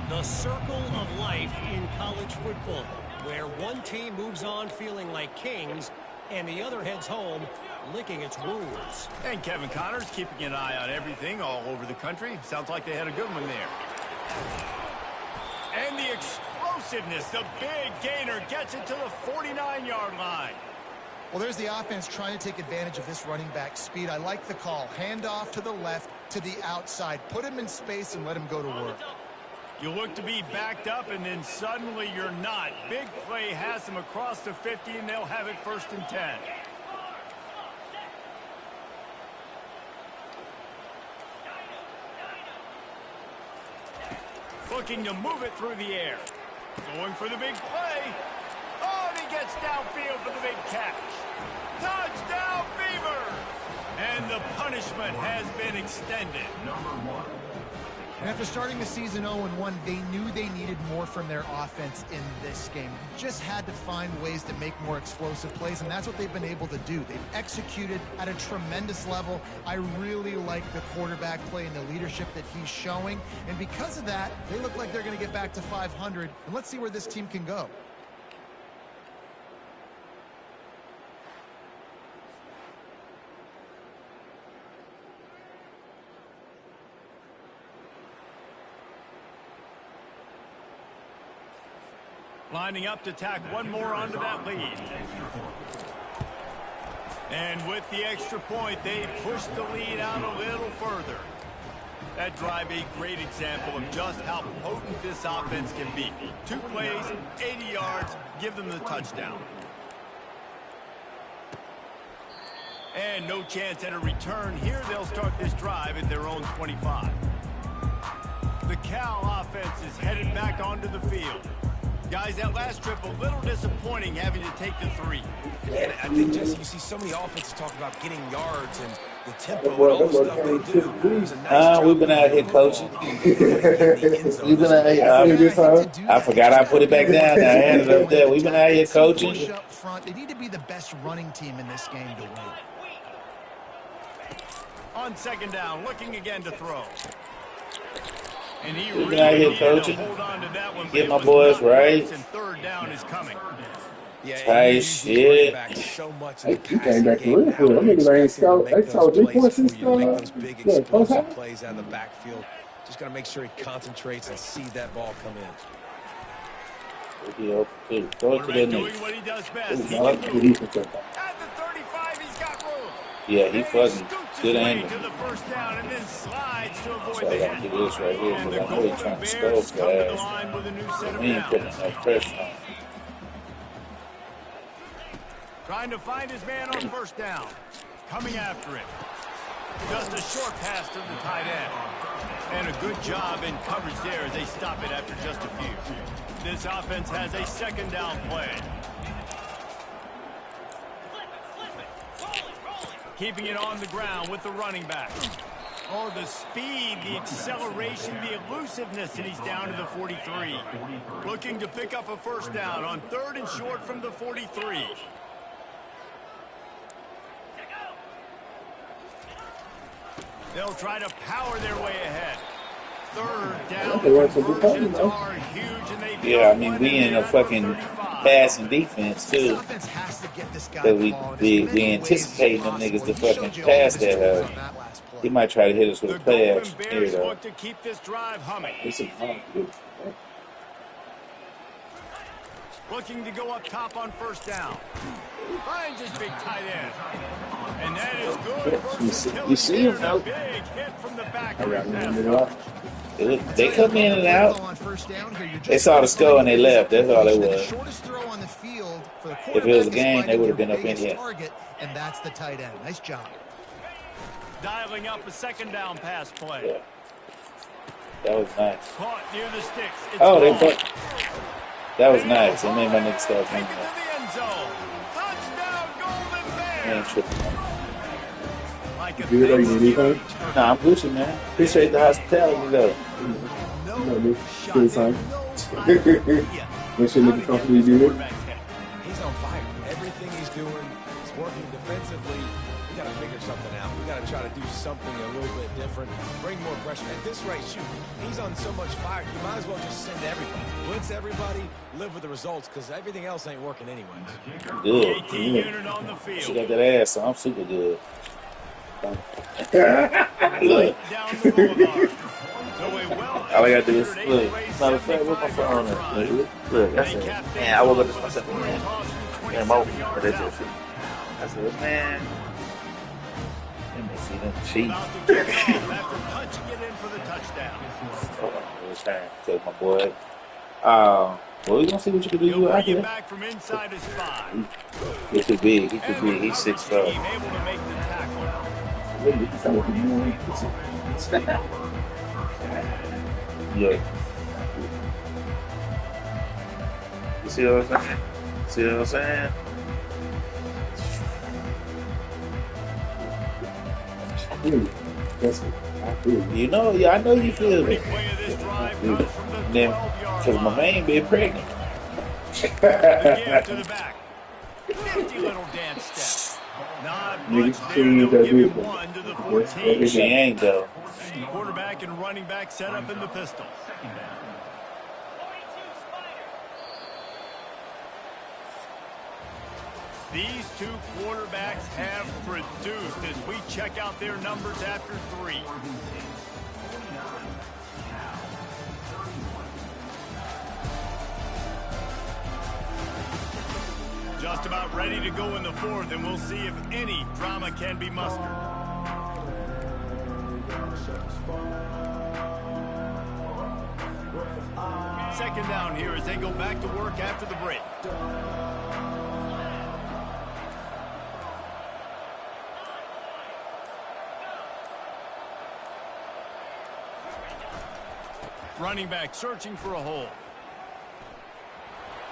The circle of life in college football, where one team moves on feeling like kings and the other heads home licking its wounds. And Kevin Connors keeping an eye on everything all over the country. Sounds like they had a good one there. And the explosiveness, the big gainer gets it to the 49-yard line. Well, there's the offense trying to take advantage of this running back speed. I like the call. Hand off to the left, to the outside. Put him in space and let him go to work. You look to be backed up, and then suddenly you're not. Big play has them across the 50, and they'll have it 1st and 10. Looking to move it through the air. Going for the big play. Oh, and he gets downfield for the big catch. Touchdown, Beavers! And the punishment has been extended. And after starting the season 0-1, they knew they needed more from their offense in this game. Just had to find ways to make more explosive plays, and that's what they've been able to do. They've executed at a tremendous level. I really like the quarterback play and the leadership that he's showing. And because of that, they look like they're going to get back to 500. And let's see where this team can go. Lining up to tack one more onto that lead. And with the extra point, they push the lead out a little further. That drive a great example of just how potent this offense can be. 2 plays, 80 yards, give them the touchdown. And no chance at a return here. They'll start this drive at their own 25. The Cal offense is headed back onto the field. Guys, that last trip a little disappointing having to take the 3. And I think, Jesse, you see so many offenses talk about getting yards and the tempo and all the stuff they do. We've been out here coaching. We've been out here. I forgot I put it back down. I had it up there. We've been out here coaching. Push up front. They need to be the best running team in this game to win. On 2nd down, looking again to throw. And he We've really been out here needed to coaching. hold on to that one. Get my boys right. And 3rd down is coming. Tight shit. He came back to real good. I mean, they saw 3 points in those big explosive plays out of the backfield. Just got to make sure he concentrates and see that ball come in. Quarterback doing what he does best. He can move. At the 35, he's got room. Yeah, he fucking good way angle. to the first down and then slides to avoid So I the got to hit. do this right here And because the I know he's Golden trying to score Bears come to the fast. line with a new set But of we ain't putting downs. enough pressure on him. Trying to find his man on first down. Coming after him. Just a short pass to the tight end. And a good job in coverage there as they stop it after just a few. This offense has a second down play. Keeping it on the ground with the running back. Oh, the speed, the acceleration, the elusiveness, and he's down to the 43. Looking to pick up a first down on 3rd and short from the 43. They'll try to power their way ahead. 3rd down conversions are huge, and they've Yeah, I mean, we in a fucking passing defense, too. Because we anticipating them niggas to fucking pass that. He might try to hit us with a play action here, though. Look to keep this drive humming. Looking to go up top on first down. Finds his big tight end. And that is good versatility. You see him, though? Big hit from the back. They come in and out. They saw the score and they left. That's all it was. If it was a game, they would have been up in here. And that's the tight end. Nice job. Dialing up a second down pass play. Yeah. That was nice. Caught near the sticks. It's Oh, they gone. put. That was nice. It made my niggas start Take it thinking. to the end zone. Touchdown, Golden I Bears. ain't tripping. Like a Good, are you big anything? Nah, I'm Gucci, man. Appreciate the hospitality, though. You know me. Good son. Make sure niggas comfortable you do it. He's on fire. Everything he's doing is working defensively. We got to figure something out. We got to try to do something a little bit different. Bring more pressure. At this rate, shoot, he's on so much fire. You might as well just send everybody. Blitz everybody. Live with the results because everything else ain't working anyways. Good. 18 unit on the She field. got that ass, so I'm super good. Look. Down the boulevard. So a well All I gotta do is look. Matter of fact, what's my phone at? Look, that's it. Man, I woke up this myself, man. Damn, but that's just it. I said, man, let me see them cheat. About to kick off after punching it in for the touchdown. Hold on, it's time to take my boy. Well, we gonna see what you can do. He'll You out bring it here? back from inside his 5. He's too big. He's too big. He's 6'5". Able to make the tackle. Look. You see what I'm saying? See what I'm saying? You know, yeah, I know you feel Big it. play of this drive comes from the Then, 12-yard because my line. man been pregnant. The give to the back. Nifty little dance step. Not much there. They'll give him 1 to the 14. She ain't, though. Quarterback and running back set up in the pistol. These two quarterbacks have produced as we check out their numbers after 3. Just about ready to go in the 4th, and we'll see if any drama can be mustered. Second down here as they go back to work after the break. Running back searching for a hole.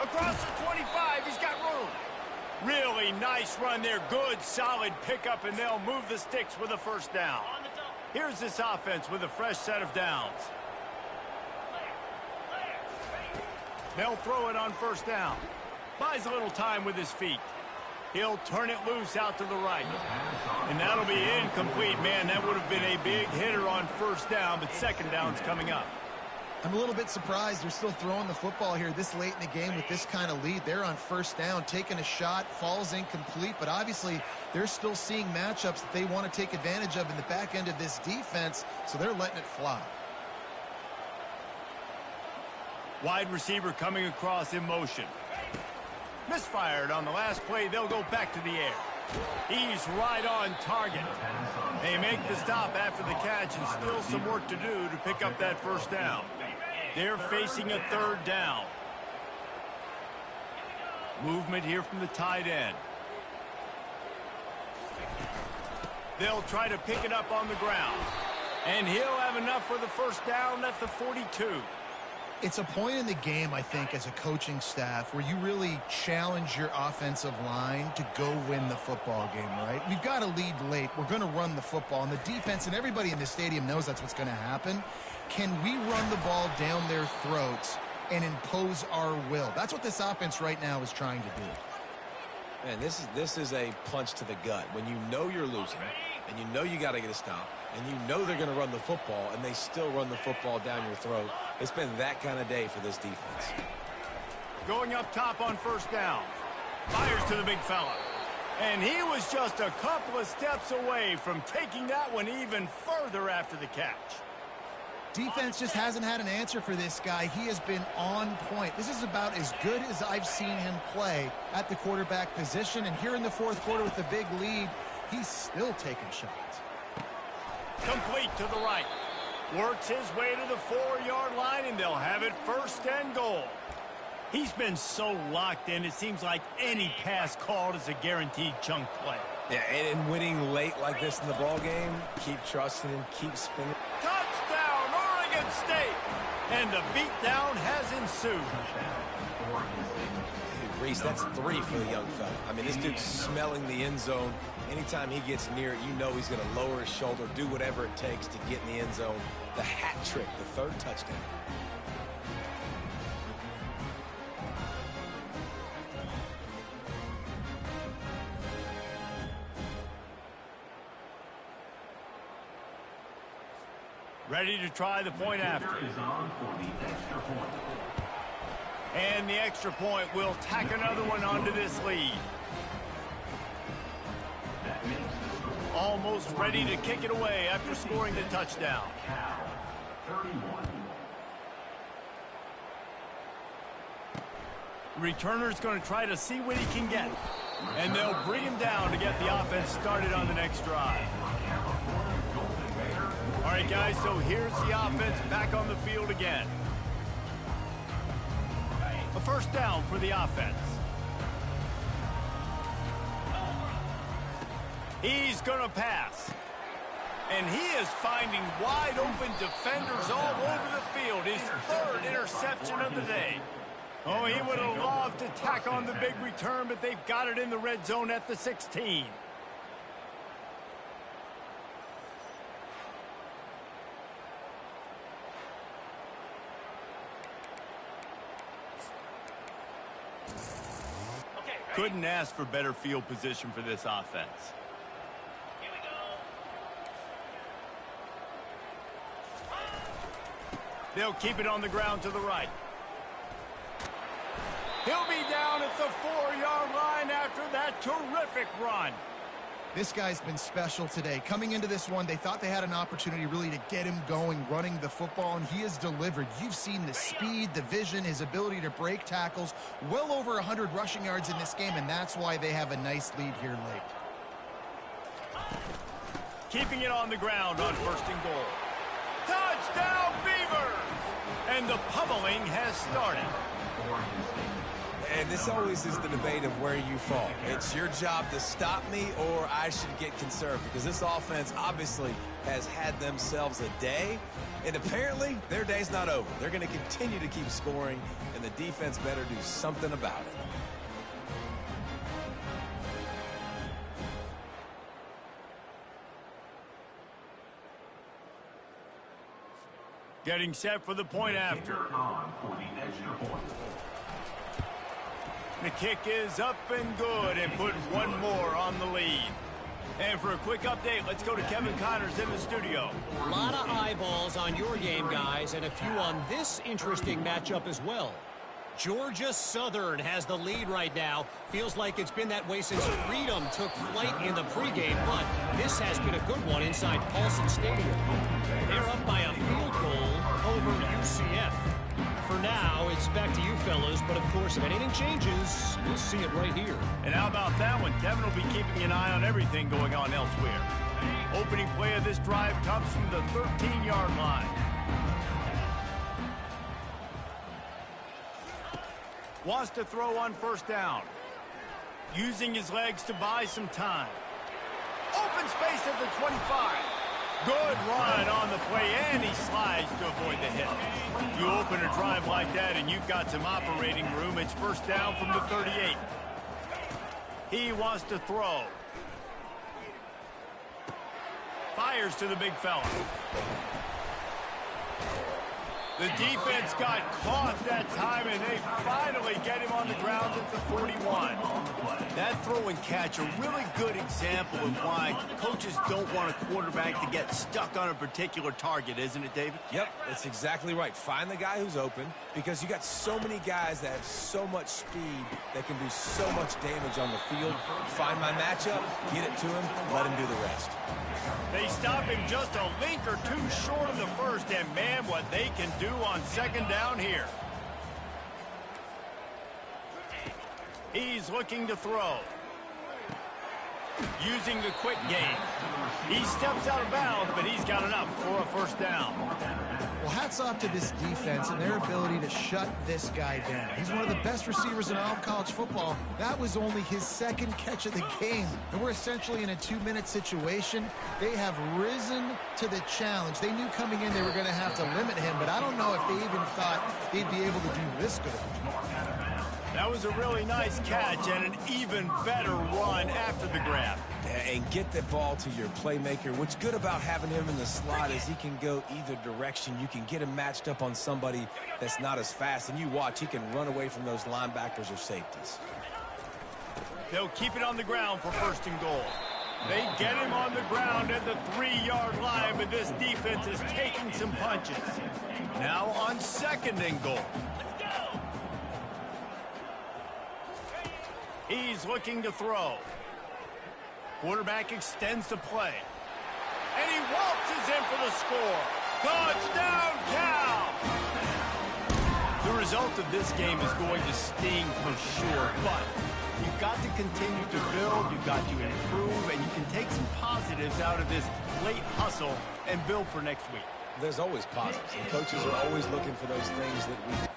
Across the 25, he's got room. Really nice run there. Good, solid pickup, and they'll move the sticks with a first down. Here's this offense with a fresh set of downs. They'll throw it on first down. Buys a little time with his feet. He'll turn it loose out to the right. And that'll be incomplete. Man, that would have been a big hitter on first down, but second down's coming up. I'm a little bit surprised they're still throwing the football here this late in the game with this kind of lead. They're on first down, taking a shot, falls incomplete, but obviously they're still seeing matchups that they want to take advantage of in the back end of this defense, so they're letting it fly. Wide receiver coming across in motion. Misfired on the last play. They'll go back to the air. He's right on target. They make the stop after the catch and still some work to do to pick up that first down. They're facing a third down. Movement here from the tight end. They'll try to pick it up on the ground. And he'll have enough for the first down at the 42. It's a point in the game, I think, as a coaching staff where you really challenge your offensive line to go win the football game, right? We've got a lead late. We're going to run the football. And the defense and everybody in the stadium knows that's what's going to happen. Can we run the ball down their throats and impose our will? That's what this offense right now is trying to do. Man, this is a punch to the gut. When you know you're losing, and you know you got to get a stop, and you know they're going to run the football, and they still run the football down your throat. It's been that kind of day for this defense. Going up top on first down. Fires to the big fella. And he was just a couple of steps away from taking that one even further after the catch. Defense just hasn't had an answer for this guy. He has been on point. This is about as good as I've seen him play at the quarterback position. And here in the fourth quarter with the big lead, he's still taking shots. Complete to the right. Works his way to the 4-yard line, and they'll have it first and goal. He's been so locked in, it seems like any pass called is a guaranteed chunk play. Yeah, and winning late like this in the ball game, keep trusting him, keep spinning. Touchdown, Oregon State! And the beatdown has ensued. Hey, Reese, that's 3 for the young fella. I mean, this dude's smelling the end zone. Anytime he gets near it, you know he's going to lower his shoulder, do whatever it takes to get in the end zone. The hat trick, the 3rd touchdown. Ready to try the point after. And the extra point will tack another one onto this lead. Almost ready to kick it away after scoring the touchdown. Returner's going to try to see what he can get. And they'll bring him down to get the offense started on the next drive. All right, guys, so here's the offense back on the field again. A first down for the offense. He's going to pass. And he is finding wide open defenders all over the field. His 3rd interception of the day. Oh, he would have loved to tack on the big return, but they've got it in the red zone at the 16. Couldn't ask for better field position for this offense. They'll keep it on the ground to the right. He'll be down at the 4-yard line after that terrific run. This guy's been special today. Coming into this one, they thought they had an opportunity really to get him going, running the football, and he has delivered. You've seen the speed, the vision, his ability to break tackles. Well over 100 rushing yards in this game, and that's why they have a nice lead here late. Keeping it on the ground on first and goal. Touchdown, Beavers! And the pummeling has started. And this always is the debate of where you fall. It's your job to stop me or I should get conserved, because this offense obviously has had themselves a day, and apparently their day's not over. They're going to continue to keep scoring, and the defense better do something about it. Getting set for the point after. The kick is up and good, and put one more on the lead. And for a quick update, let's go to Kevin Connors in the studio. A lot of eyeballs on your game, guys, and a few on this interesting matchup as well. Georgia Southern has the lead right now. Feels like it's been that way since Freedom took flight in the pregame, but this has been a good one inside Paulson Stadium. They're up by a field goal over UCF. for now, it's back to you fellas. But, of course, if anything changes, you'll see it right here. And how about that one? Kevin will be keeping an eye on everything going on elsewhere. Opening play of this drive comes from the 13-yard line. Wants to throw on first down. Using his legs to buy some time. Open space at the 25. Good run on the play, and he slides to avoid the hit. You open a drive like that, and you've got some operating room. It's first down from the 38. He wants to throw. Fires to the big fella. The defense got caught that time, and they finally get him on the ground at the 41. That throw and catch, a really good example of why coaches don't want a quarterback to get stuck on a particular target, isn't it, David? Yep, that's exactly right. Find the guy who's open, because you got so many guys that have so much speed that can do so much damage on the field. Find my matchup, get it to him, let him do the rest. They stop him just a link or two short of the first, and man, what they can do on second down here. He's looking to throw. Using the quick game. He steps out of bounds, but he's got enough for a first down. Well, hats off to this defense and their ability to shut this guy down. He's one of the best receivers in all of college football. That was only his second catch of the game. And we're essentially in a 2-minute situation. They have risen to the challenge. They knew coming in they were going to have to limit him, but I don't know if they even thought they'd be able to do this good. That was a really nice catch and an even better run after the grab. And get the ball to your playmaker. What's good about having him in the slot is he can go either direction. You can get him matched up on somebody that's not as fast, and you watch, he can run away from those linebackers or safeties. They'll keep it on the ground for first and goal. They get him on the ground at the 3-yard line, but this defense is taking some punches. Now on second and goal. He's looking to throw. Quarterback extends the play. And he waltzes in for the score. Touchdown, Cal! The result of this game is going to sting for sure, but you've got to continue to build, you've got to improve, and you can take some positives out of this late hustle and build for next week. There's always positives, and coaches are always looking for those things that we...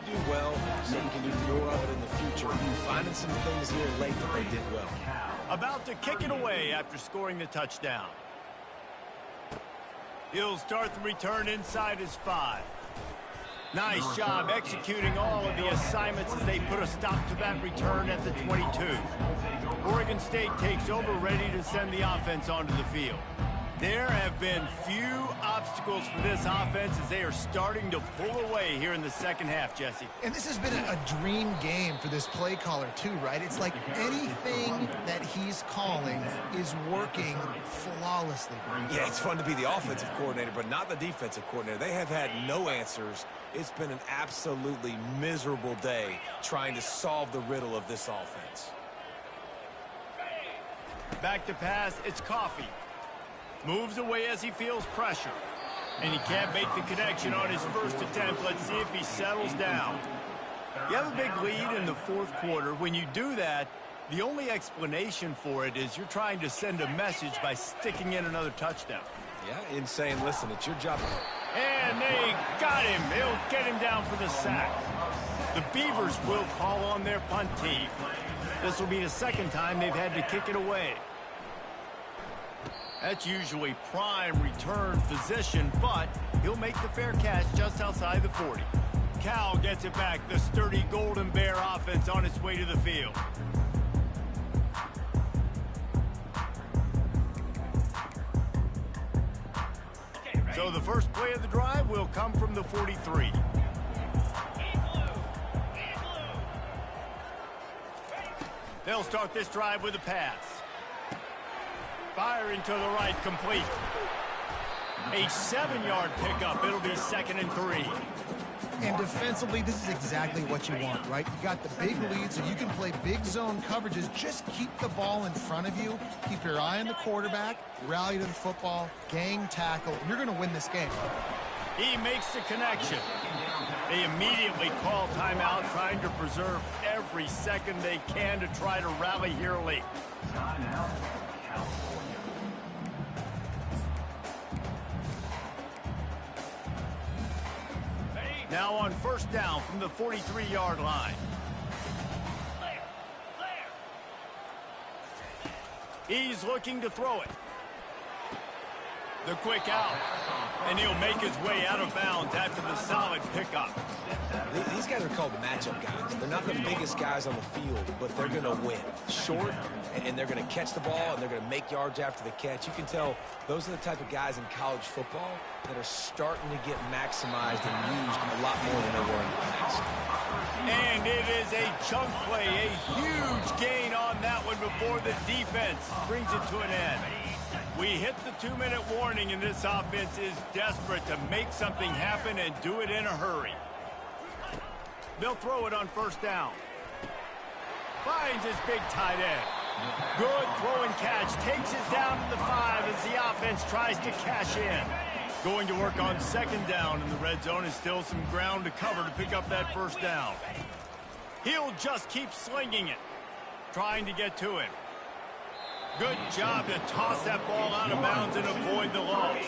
do well, so you can do more of it in the future. Finding some things here late that they did well. About to kick it away after scoring the touchdown. He'll start the return inside his 5. Nice job executing all of the assignments as they put a stop to that return at the 22. Oregon State takes over, ready to send the offense onto the field. There have been few obstacles for this offense as they are starting to pull away here in the second half, Jesse. And this has been a dream game for this play caller too, right? It's like anything that he's calling is working flawlessly. Yeah, it's fun to be the offensive coordinator, but not the defensive coordinator. They have had no answers. It's been an absolutely miserable day trying to solve the riddle of this offense. Back to pass, it's Coffee. Moves away as he feels pressure. And he can't make the connection on his first attempt. Let's see if he settles down. You have a big lead in the fourth quarter. When you do that, the only explanation for it is you're trying to send a message by sticking in another touchdown. Yeah, in saying, listen, it's your job. And they got him. They'll get him down for the sack. The Beavers will call on their punt team. This will be the second time they've had to kick it away. That's usually prime return position, but he'll make the fair catch just outside the 40. Cal gets it back. The sturdy Golden Bear offense on its way to the field. So the first play of the drive will come from the 43. They'll start this drive with a pass. Firing to the right, complete. A 7-yard pickup. It'll be 2nd and 3. And defensively, this is exactly what you want, right? You got the big lead, so you can play big zone coverages. Just keep the ball in front of you. Keep your eye on the quarterback. Rally to the football. Gang tackle. You're going to win this game. He makes the connection. They immediately call timeout, trying to preserve every second they can to try to rally here late. Now on first down from the 43-yard line. He's looking to throw it. The quick out. And he'll make his way out of bounds after the solid pickup. These guys are called matchup guys. They're not the biggest guys on the field, but they're going to win. Short, and they're going to catch the ball, and they're going to make yards after the catch. You can tell those are the type of guys in college football that are starting to get maximized and used a lot more than they were in the past. And it is a chunk play, a huge gain on that one before the defense brings it to an end. We hit the 2-minute warning, and this offense is desperate to make something happen and do it in a hurry. They'll throw it on first down. Finds his big tight end. Good throw and catch. Takes it down to the 5 as the offense tries to cash in. Going to work on second down in the red zone, and still some ground to cover to pick up that first down. He'll just keep slinging it, trying to get to him. Good job to toss that ball out of bounds and avoid the loss.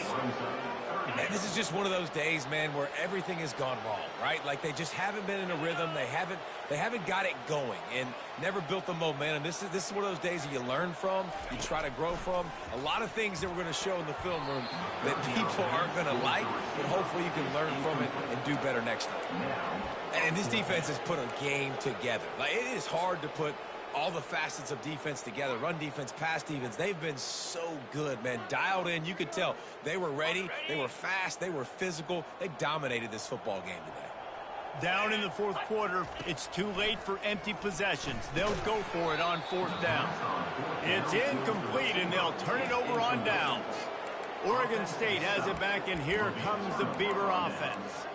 And this is just one of those days, man, where everything has gone wrong, right? Like they just haven't been in a rhythm. They haven't got it going and never built the momentum. This is one of those days that you learn from, you try to grow from. A lot of things that we're going to show in the film room that people aren't going to like, but hopefully you can learn from it and do better next time. And this defense has put a game together. Like it is hard to put all the facets of defense together. Run defense, pass defense. They've been so good, man. Dialed in. You could tell they were ready. They were fast. They were physical. They dominated this football game today. Down in the fourth quarter, it's too late for empty possessions. They'll go for it on fourth down. It's incomplete, and they'll turn it over on downs. Oregon State has it back, and here comes the Beaver offense.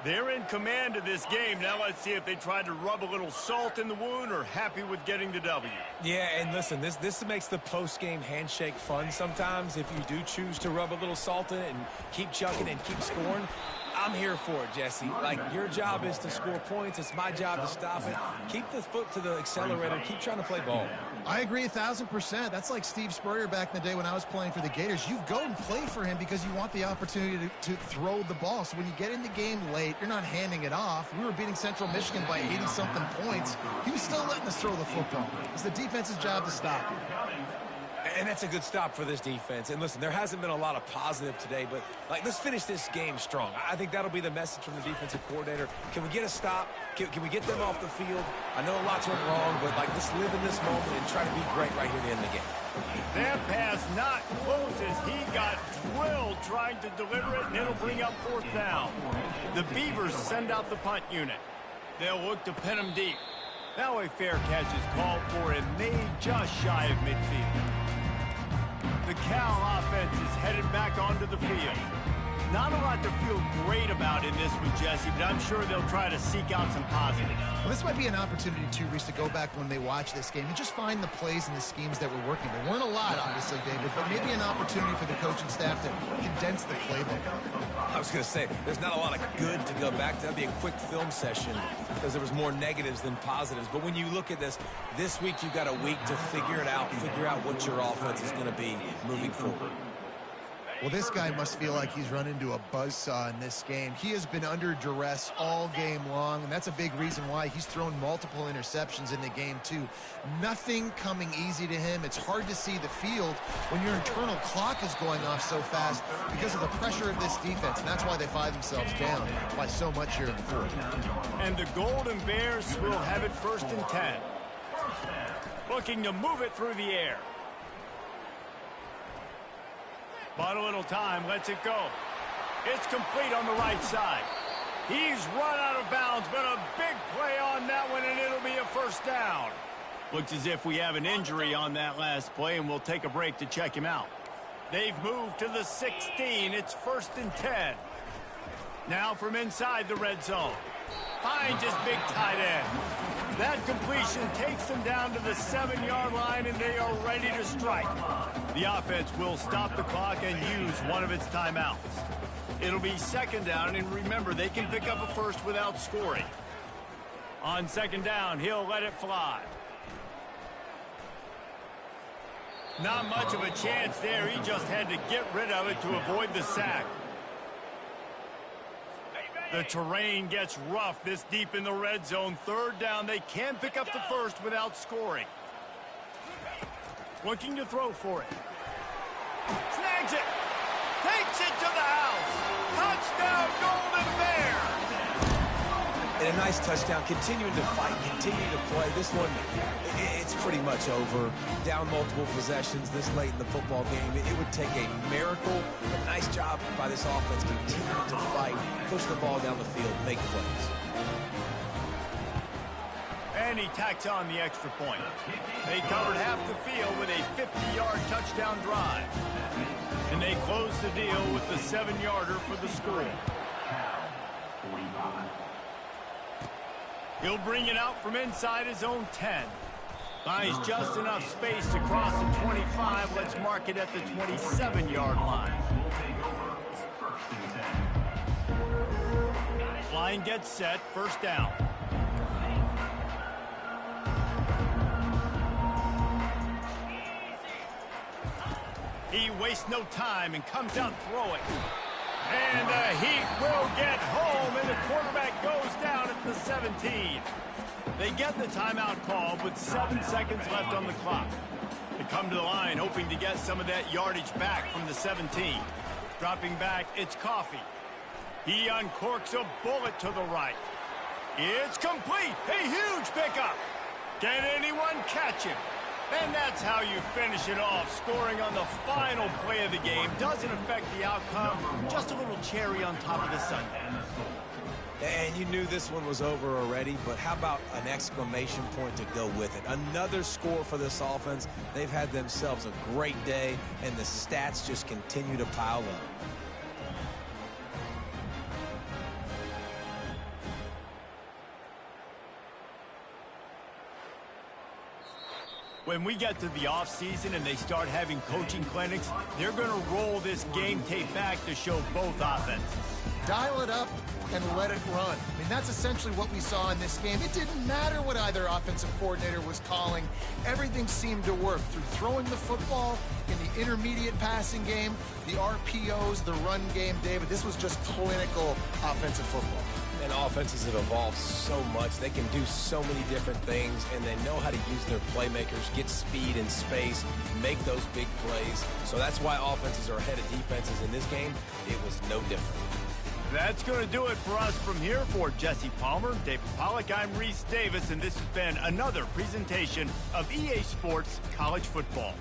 They're in command of this game. Now let's see if they try to rub a little salt in the wound or happy with getting the W. Yeah, and listen, this makes the post-game handshake fun sometimes if you do choose to rub a little salt in it and keep chucking and keep scoring. I'm here for it, Jesse. Like, your job is to score points. It's my job to stop it. Keep the foot to the accelerator. Keep trying to play ball. I agree 1,000%. That's like Steve Spurrier back in the day when I was playing for the Gators. You go and play for him because you want the opportunity to throw the ball. So when you get in the game late, you're not handing it off. We were beating Central Michigan by 80-something points. He was still letting us throw the football. It's the defense's job to stop him. And that's a good stop for this defense. And listen, there hasn't been a lot of positive today, but like, let's finish this game strong. I think that'll be the message from the defensive coordinator. Can we get a stop? Can we get them off the field? I know lots went wrong, but like, let's live in this moment and try to be great right here to end the game. That pass not close as he got drilled trying to deliver it, and it'll bring up fourth down. The Beavers send out the punt unit. They'll look to pin him deep. Now a fair catch is called for and made just shy of midfield. The Cal offense is headed back onto the field. Not a lot to feel great about in this one, Jesse, but I'm sure they'll try to seek out some positives. Well, this might be an opportunity, too, Reese, to go back when they watch this game and just find the plays and the schemes that were working. There weren't a lot, obviously, David, but maybe an opportunity for the coaching staff to condense the playbook. I was going to say, there's not a lot of good to go back to. That'd be a quick film session because there was more negatives than positives. But when you look at this week you've got a week to figure it out, figure out what your offense is going to be moving forward. Well, this guy must feel like he's run into a buzzsaw in this game. He has been under duress all game long, and that's a big reason why he's thrown multiple interceptions in the game, too. Nothing coming easy to him. It's hard to see the field when your internal clock is going off so fast because of the pressure of this defense, and that's why they find themselves down by so much here in the fourth. And the Golden Bears will have it 1st and 10. Looking to move it through the air. But a little time, lets it go. It's complete on the right side. He's run out of bounds, but a big play on that one, and it'll be a 1st down. Looks as if we have an injury on that last play, and we'll take a break to check him out. They've moved to the 16. It's 1st and 10. Now from inside the red zone. Finds his big tight end. That completion takes them down to the 7-yard line, and they are ready to strike. The offense will stop the clock and use one of its timeouts. It'll be 2nd down, and remember, they can pick up a 1st without scoring. On 2nd down, he'll let it fly. Not much of a chance there. He just had to get rid of it to avoid the sack. The terrain gets rough this deep in the red zone. 3rd down, they can pick up the 1st without scoring. Looking to throw for it. Snags it. Takes it to the house. Touchdown, Golden Bears. And a nice touchdown. Continuing to fight, continuing to play. This one, it's pretty much over. Down multiple possessions this late in the football game. It would take a miracle. A nice job by this offense continuing to fight, push the ball down the field, make plays. And he tacks on the extra point. They covered half the field with a 50-yard touchdown drive. And they close the deal with the 7-yarder for the score. He'll bring it out from inside his own 10. Buys just enough space to cross the 25. Let's mark it at the 27-yard line. Line gets set, 1st down. He wastes no time and comes out throwing. And the Heat will get home, and the quarterback goes down at the 17. They get the timeout called with 7 seconds left on the clock. They come to the line hoping to get some of that yardage back from the 17. Dropping back, it's Coffee. He uncorks a bullet to the right. It's complete. A huge pickup. Can anyone catch him? And that's how you finish it off. Scoring on the final play of the game doesn't affect the outcome. Just a little cherry on top of the sundae. And you knew this one was over already, but how about an exclamation point to go with it? Another score for this offense. They've had themselves a great day, and the stats just continue to pile up. When we get to the offseason and they start having coaching clinics, they're going to roll this game tape back to show both offenses. Dial it up and let it run. I mean, that's essentially what we saw in this game. It didn't matter what either offensive coordinator was calling. Everything seemed to work through throwing the football in the intermediate passing game, the RPOs, the run game, David. This was just clinical offensive football. And offenses have evolved so much. They can do so many different things, and they know how to use their playmakers, get speed and space, make those big plays. So that's why offenses are ahead of defenses in this game. It was no different. That's going to do it for us from here. For Jesse Palmer, David Pollack, I'm Reese Davis, and this has been another presentation of EA Sports College Football.